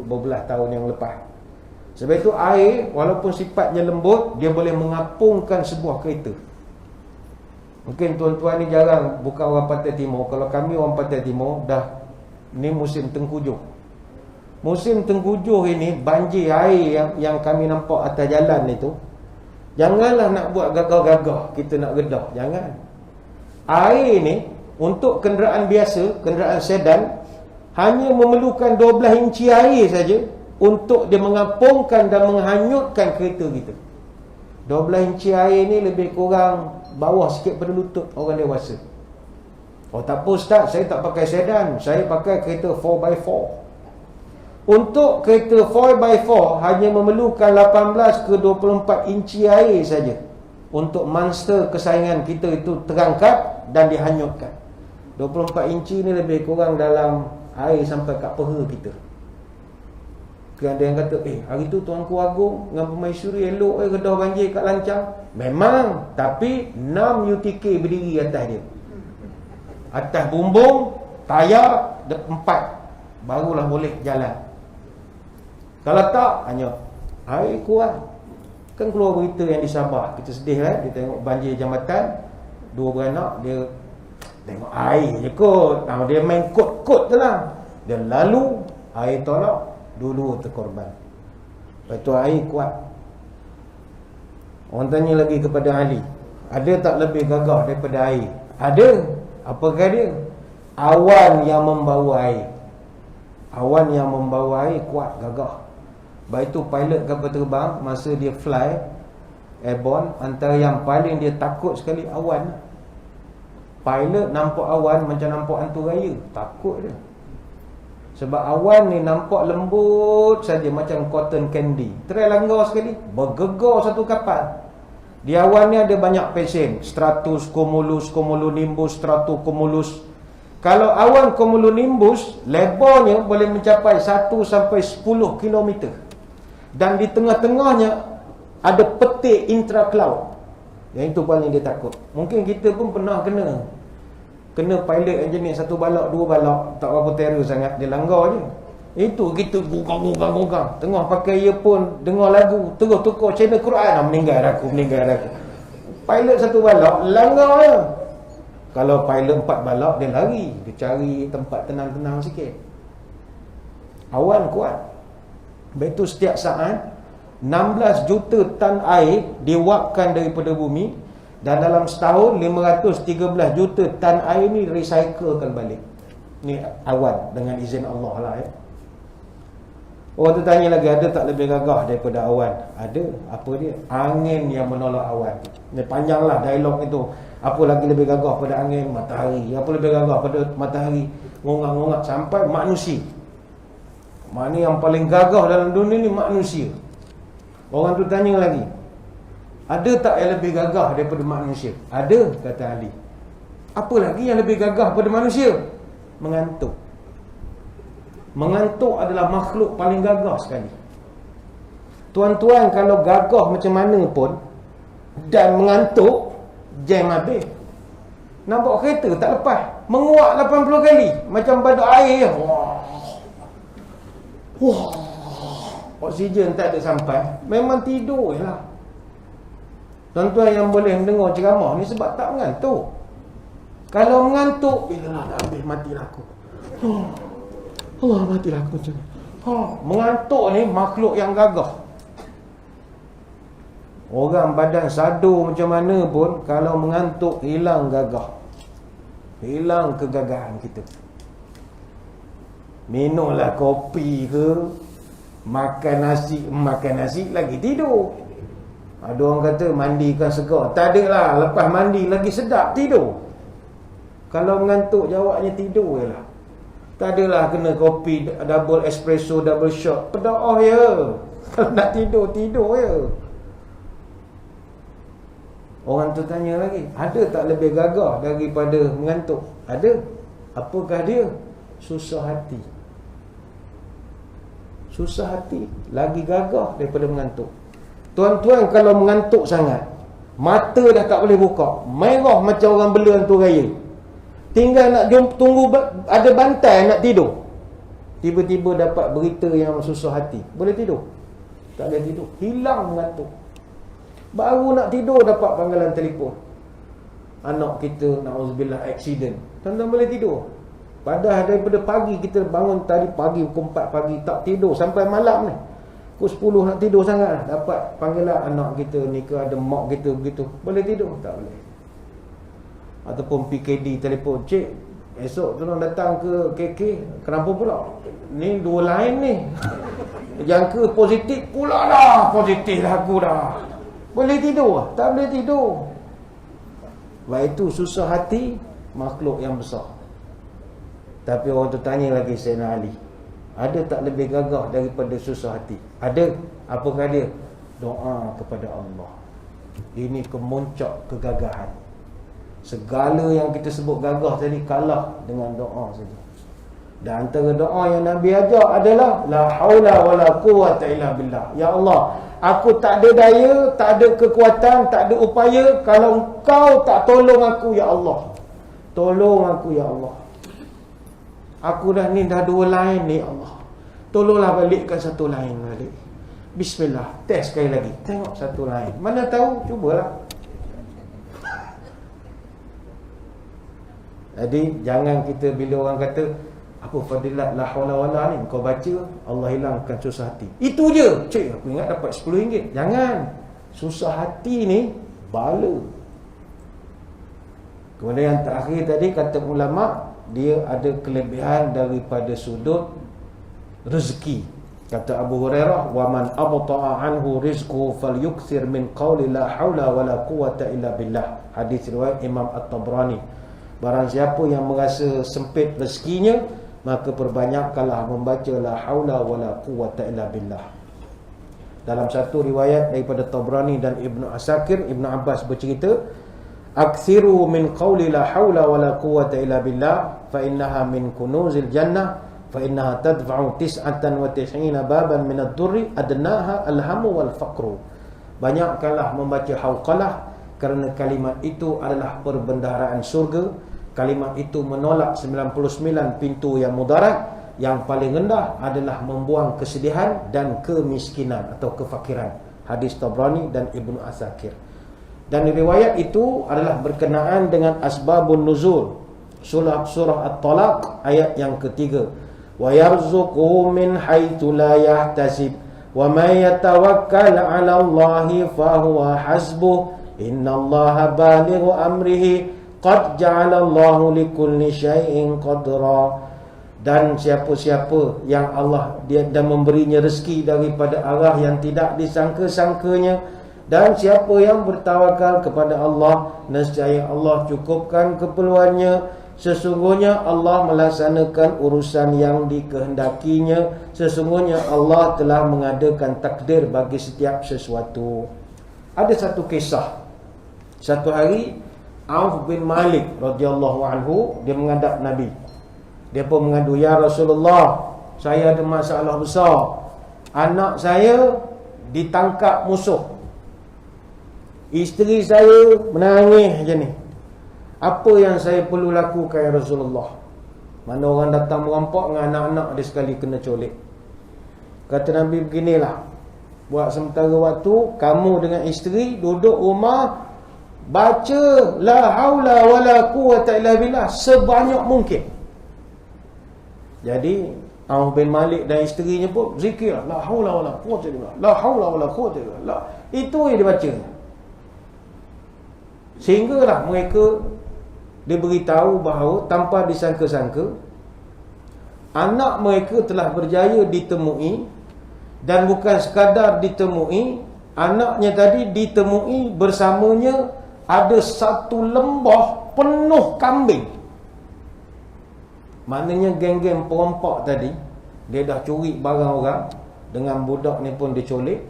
beberapa tahun yang lepas. Sebab itu air walaupun sifatnya lembut, dia boleh mengapungkan sebuah kereta. Mungkin tuan-tuan ni jarang, bukan orang Pantai Timur. Kalau kami orang Pantai Timur, dah ni musim tengkujuh. Musim tengkujuh ini, banjir air yang kami nampak atas jalan itu, janganlah nak buat gagah-gagah kita nak gedah, jangan. Air ni untuk kenderaan biasa, kenderaan sedan, hanya memerlukan 12 inci air saja untuk dia mengapungkan dan menghanyutkan kereta kita. 12 inci air ni lebih kurang bawah sikit pada lutut orang dewasa. Oh tak apa Ustaz, saya tak pakai sedan, saya pakai kereta 4x4. Untuk kereta 4x4 hanya memerlukan 18 ke 24 inci air saja untuk monster kesayangan kita itu terangkat dan dihanyutkan. 24 inci ni lebih kurang dalam air sampai kat peha kita. Kan ada yang kata, hari tu Tuanku Agong dengan Permaisuri elok redah banjir kat Lancang. Memang, tapi 6 UTK berdiri atas dia. Atas bumbung, tayar 4, barulah boleh jalan. Kalau tak, hanya air kuat. Kan keluar berita yang di Sabah, kita sedih kan, dia tengok banjir jambatan, 2 beranak, dia tengok air je kot. Dia main kot-kot je lah. Dia lalu, air tolak, dulu terkorban. Lepas tu air kuat. Orang tanya lagi kepada ahli, ada tak lebih gagah daripada air? Ada. Apakah dia? Awan yang membawa air. Awan yang membawa air kuat, gagah. Baik itu pilot kapal terbang, masa dia fly airborne, antara yang paling dia takut sekali awan. Pilot nampak awan macam nampak hantu raya, takut dia. Sebab awan ni nampak lembut saja, macam cotton candy. Try langgar sekali, bergegar satu kapal. Di awan ni ada banyak pesen, stratus, cumulus, cumulonimbus, stratocumulus. Kalau awan cumulonimbus, lebarnya boleh mencapai 1 sampai 10 km. Dan di tengah-tengahnya ada petik intra-cloud. Yang itu paling dia takut. Mungkin kita pun pernah kena pilot yang jenis 1 balak, 2 balak, tak berapa terror sangat, dia langgar je. Itu kita gugang. Tengah pakai earphone, dengar lagu, terus tukar channel Quran, meninggal aku. Pilot 1 balak, langgar je. Kalau pilot 4 balak, dia lari, dia cari tempat tenang-tenang sikit. Awan kuat. Betul, setiap saat 16 juta tan air diwapkan daripada bumi, dan dalam setahun 513 juta tan air ni recyclekan balik. Ni awan dengan izin Allah lah ya. Orang tu tanya lagi, ada tak lebih gagah daripada awan? Ada. Apa dia? Angin yang menolak awan. Ni panjanglah dialog itu. Apa lagi lebih gagah pada angin? Matahari. Apa lebih gagah pada matahari? Ngongak-ngongak sampai manusia. Mana yang paling gagah dalam dunia ni? Manusia. Orang tu tanya lagi, ada tak yang lebih gagah daripada manusia? Ada, kata Ali. Apa lagi yang lebih gagah pada manusia? Mengantuk. Mengantuk adalah makhluk paling gagah sekali. Tuan-tuan, kalau gagah macam mana pun dan mengantuk, jam habis. Nak bawa kereta tak lepas, menguap 80 kali macam badut air. Wah. Oksigen tak ada sampai, memang tidur je lah. Tuan-tuan yang boleh mendengar ceramah ni sebab tak mengantuk. Kalau mengantuk, bila lah nak habis, matilah aku. Allah, matilah aku macam ni. Mengantuk ni makhluk yang gagah. Orang badan sadu macam mana pun, kalau mengantuk, hilang gagah, hilang kegagahan kita. Minumlah kopi ke, makan nasi lagi tidur. Ada orang kata mandikan segar. Tak ada lah, lepas mandi lagi sedap tidur. Kalau mengantuk, jawabnya tidur je lah. Tak adalah kena kopi double espresso, double shot. Berdoa je. Kalau nak tidur, tidur je. Orang tu tanya lagi, ada tak lebih gagah daripada mengantuk? Ada. Apakah dia? Susah hati. Susah hati lagi gagah daripada mengantuk. Tuan-tuan, kalau mengantuk sangat, mata dah tak boleh buka, merah macam orang bela hantu raya, tinggal nak tunggu ada bantai nak tidur, tiba-tiba dapat berita yang susah hati, boleh tidur? Tak boleh tidur, hilang mengantuk. Baru nak tidur dapat panggilan telefon, anak kita na'udzubillah accident. Tuan-tuan boleh tidur? Padahal daripada pagi kita bangun tadi pagi pukul 4 pagi tak tidur sampai malam ni. Pukul 10 nak tidur sangat, dapat panggilan anak kita ni ke ada mak kita begitu. Boleh tidur? Tak boleh. Ataupun PKD telefon, cik, esok tolong datang ke KK. Kenapa pula? Ni dua lain ni. Jangka positif pula dah. Positif dah aku dah. Boleh tidur? Tak boleh tidur. Sebab itu susah hati makhluk yang besar. Tapi orang tu tanya lagi Sayyidina Ali, ada tak lebih gagah daripada susah hati? Ada. Apakah dia? Doa kepada Allah. Ini kemuncak kegagahan. Segala yang kita sebut gagah tadi kalah dengan doa saja. Dan antara doa yang Nabi ajar adalah la haula wala quwwata illa billah. Ya Allah, aku tak ada daya, tak ada kekuatan, tak ada upaya kalau Engkau tak tolong aku, ya Allah. Tolong aku, ya Allah. Aku dah ni dah dua lain ni, Allah. Tolonglah balikkan satu lain balik. Bismillah. Test sekali lagi. Tengok satu lain. Mana tahu, cubalah. Jadi jangan kita bila orang kata apa fadilat la haula wala ni, kau baca Allah hilangkan susah hati. Itu je. Cik, aku ingat dapat RM10. Jangan. Susah hati ni bala. Kemudian yang terakhir tadi kata ulama, dia ada kelebihan daripada sudut rezeki. Kata Abu Hurairah, wa man abta'a anhu rizquhu falyukthir min qawli la haula wala quwwata illa billah. Hadis riwayat Imam At-Tabrani. Barang siapa yang merasa sempit rezekinya, maka perbanyakkanlah membaca la haula wala quwwata illa billah. Dalam satu riwayat daripada Tabrani dan Ibnu Asakir, Ibnu Abbas bercerita, akthiru min qawli la haula wala quwwata illa billah fa innaha min kunuzil jannah fa innaha tadfa'u 99 baban min ad-durri adnaha al-hamu wal faqru. Banyakkanlah membaca hauqalah kerana kalimat itu adalah perbendaharaan syurga. Kalimat itu menolak 99 pintu yang mudarat. Yang paling rendah adalah membuang kesedihan dan kemiskinan atau kefakiran. Hadis Tabrani dan Ibnu Asakir. Dan riwayat itu adalah berkenaan dengan asbabun nuzul. Surah At-Talaq ayat yang ketiga. Wa yarzuqhu min haitsu la yahtasib wa may yatawakkal 'ala Allahi fa huwa hasbuh innallaha balighu amrihi qad ja'ala Allahu likulli syai'in qadra. Dan siapa-siapa yang Allah dia dan memberinya rezeki daripada arah yang tidak disangka-sangkanya, dan siapa yang bertawakal kepada Allah, nescaya Allah cukupkan keperluannya. Sesungguhnya Allah melaksanakan urusan yang dikehendakinya. Sesungguhnya Allah telah mengadakan takdir bagi setiap sesuatu. Ada satu kisah. Satu hari Auf bin Malik radhiyallahu anhu, dia menghadap Nabi. Dia pun mengadu, "Ya Rasulullah, saya ada masalah besar. Anak saya ditangkap musuh. Isteri saya menangis je ni. Apa yang saya perlu lakukan ya Rasulullah?" Mana orang datang merampok dengan anak-anak dia sekali kena colik. Kata Nabi, beginilah, buat sementara waktu kamu dengan isteri duduk rumah, baca la haula wala quwwata illa billah sebanyak mungkin. Jadi Auf bin Malik dan isterinya pun zikir la haula wala quwwata illa billah, la haula wala quwwata illa billah. Itu yang dibaca. Sehinggalah mereka diberitahu bahawa tanpa disangka-sangka anak mereka telah berjaya ditemui. Dan bukan sekadar ditemui, anaknya tadi ditemui bersamanya ada satu lembah penuh kambing. Maknanya geng-geng perompak tadi, dia dah curi barang orang, dengan budak ni pun dicolik.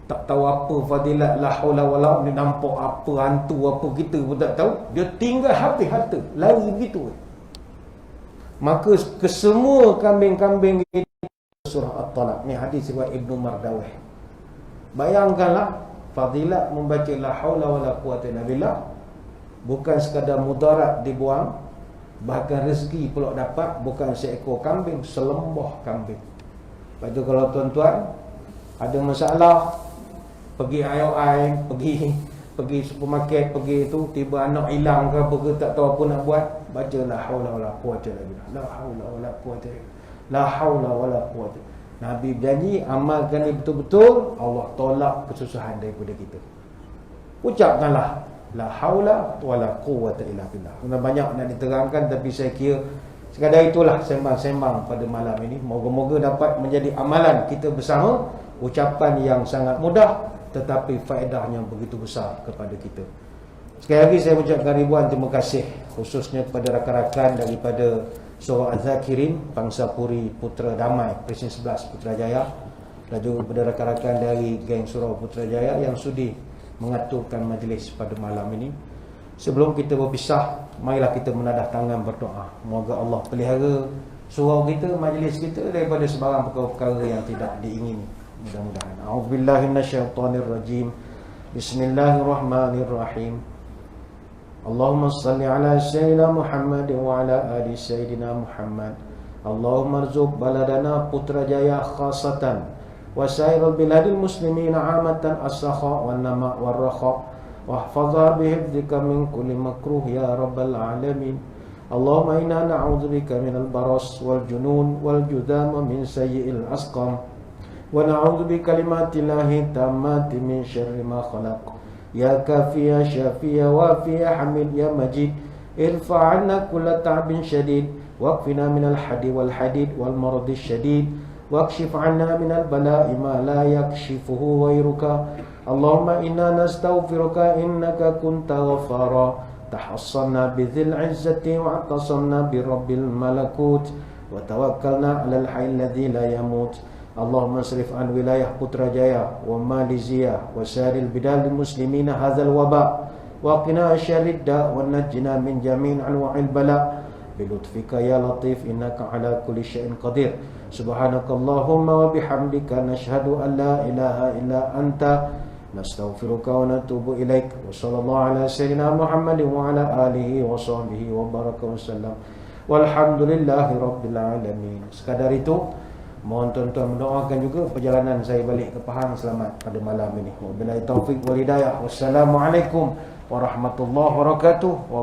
Tak tahu apa fadilat la haula wala, dia nampak apa hantu apa kita pun tak tahu. Dia tinggal habis harta, lari begitu. Maka kesemua kambing-kambing itu, surah At-Talaq ni hadis riwayat Ibnu Mardawih. Bayangkanlah fadilat membaca la haula wala quwwata illa billah, bukan sekadar mudarat dibuang, bahkan rezeki pula dapat, bukan seekor kambing, selembah kambing. Lepas tu kalau tuan-tuan ada masalah, pergi IOI, pergi supermarket, pergi itu, tiba anak hilang ke apa ke, tak tahu apa nak buat, baca la haula wala quwwata illa billah, la haula wala quwwata, la haula wala quwwata. Nabi berjanji amalkan ni betul-betul, Allah tolak kesusahan daripada kita. Ucapkanlah la haula wala quwwata illa billah. Banyak nak diterangkan, tapi saya kira sekadar itulah sembang-sembang pada malam ini. Moga-moga dapat menjadi amalan kita bersama. Ucapan yang sangat mudah tetapi faedahnya begitu besar kepada kita. Sekali lagi saya ucapkan ribuan terima kasih, khususnya kepada rakan-rakan daripada Surah Az-Zakirin, Bangsa Puri Putra Damai Presiden 11 Putrajaya, dan juga kepada rakan-rakan dari geng Surau Putrajaya yang sudi mengaturkan majlis pada malam ini. Sebelum kita berpisah, marilah kita menadah tangan berdoa. Moga Allah pelihara surau kita, majlis kita daripada sebarang perkara-perkara yang tidak diingini. Mudah-mudahan. A'udzubillahi minasyaitonirrajim. Bismillahirrahmanirrahim. Allahumma salli ala sayyidina Muhammad wa ala ali sayyidina Muhammad. Allahumma rzuq baladana Putrajaya khasatan wa sairul biladil muslimina amatan as-sakha wan nama war rakha wahfazha bihifdzika min kulli makruh ya rabbal alamin. Allahumma inna na'udzubika minal baras wal junun wal judam min sayyi'il asqam wa na'udzu bi kalimatillahi tammati min syarri ma khalaq. Ya kafi ya syafi ya wafi ya hamid ya majid, irfa' 'anna kulla ta'bin syadid waqfina minal hadi wal hadid wal maradi syadid wakshif 'anna minal bala'i ma la yakshifuhu ghairuka. Allahumma inna nastaghfiruka innaka kunta ghaffara. Tahassanna bidzil 'izzati wa atasamna bi rabbil malakut wa tawakkalna 'alal hayyil ladzi la yamut. Allahumma srif an wilayah Putrajaya wa Malizia wa syaril bidal muslimina hadzal waba wa qina syarrid da wa najjina min jami'in anwa'il bala bi lutfika ya latif innaka ala kulli syai'in qadir. Subhanakallahumma wa bihamdika nashhadu an la ilaha illa anta nastaghfiruka wa natubu ilaik. Wa sallallahu ala sayyidina Muhammadin wa ala alihi wa sahbihi wa baraka wa sallam. Walhamdulillahi rabbil alamin. Sekadar itu, mohon tuan-tuan mendoakan juga perjalanan saya balik ke Pahang selamat pada malam ini. Wabillahi taufiq wal hidayah. Wassalamualaikum warahmatullahi wabarakatuh.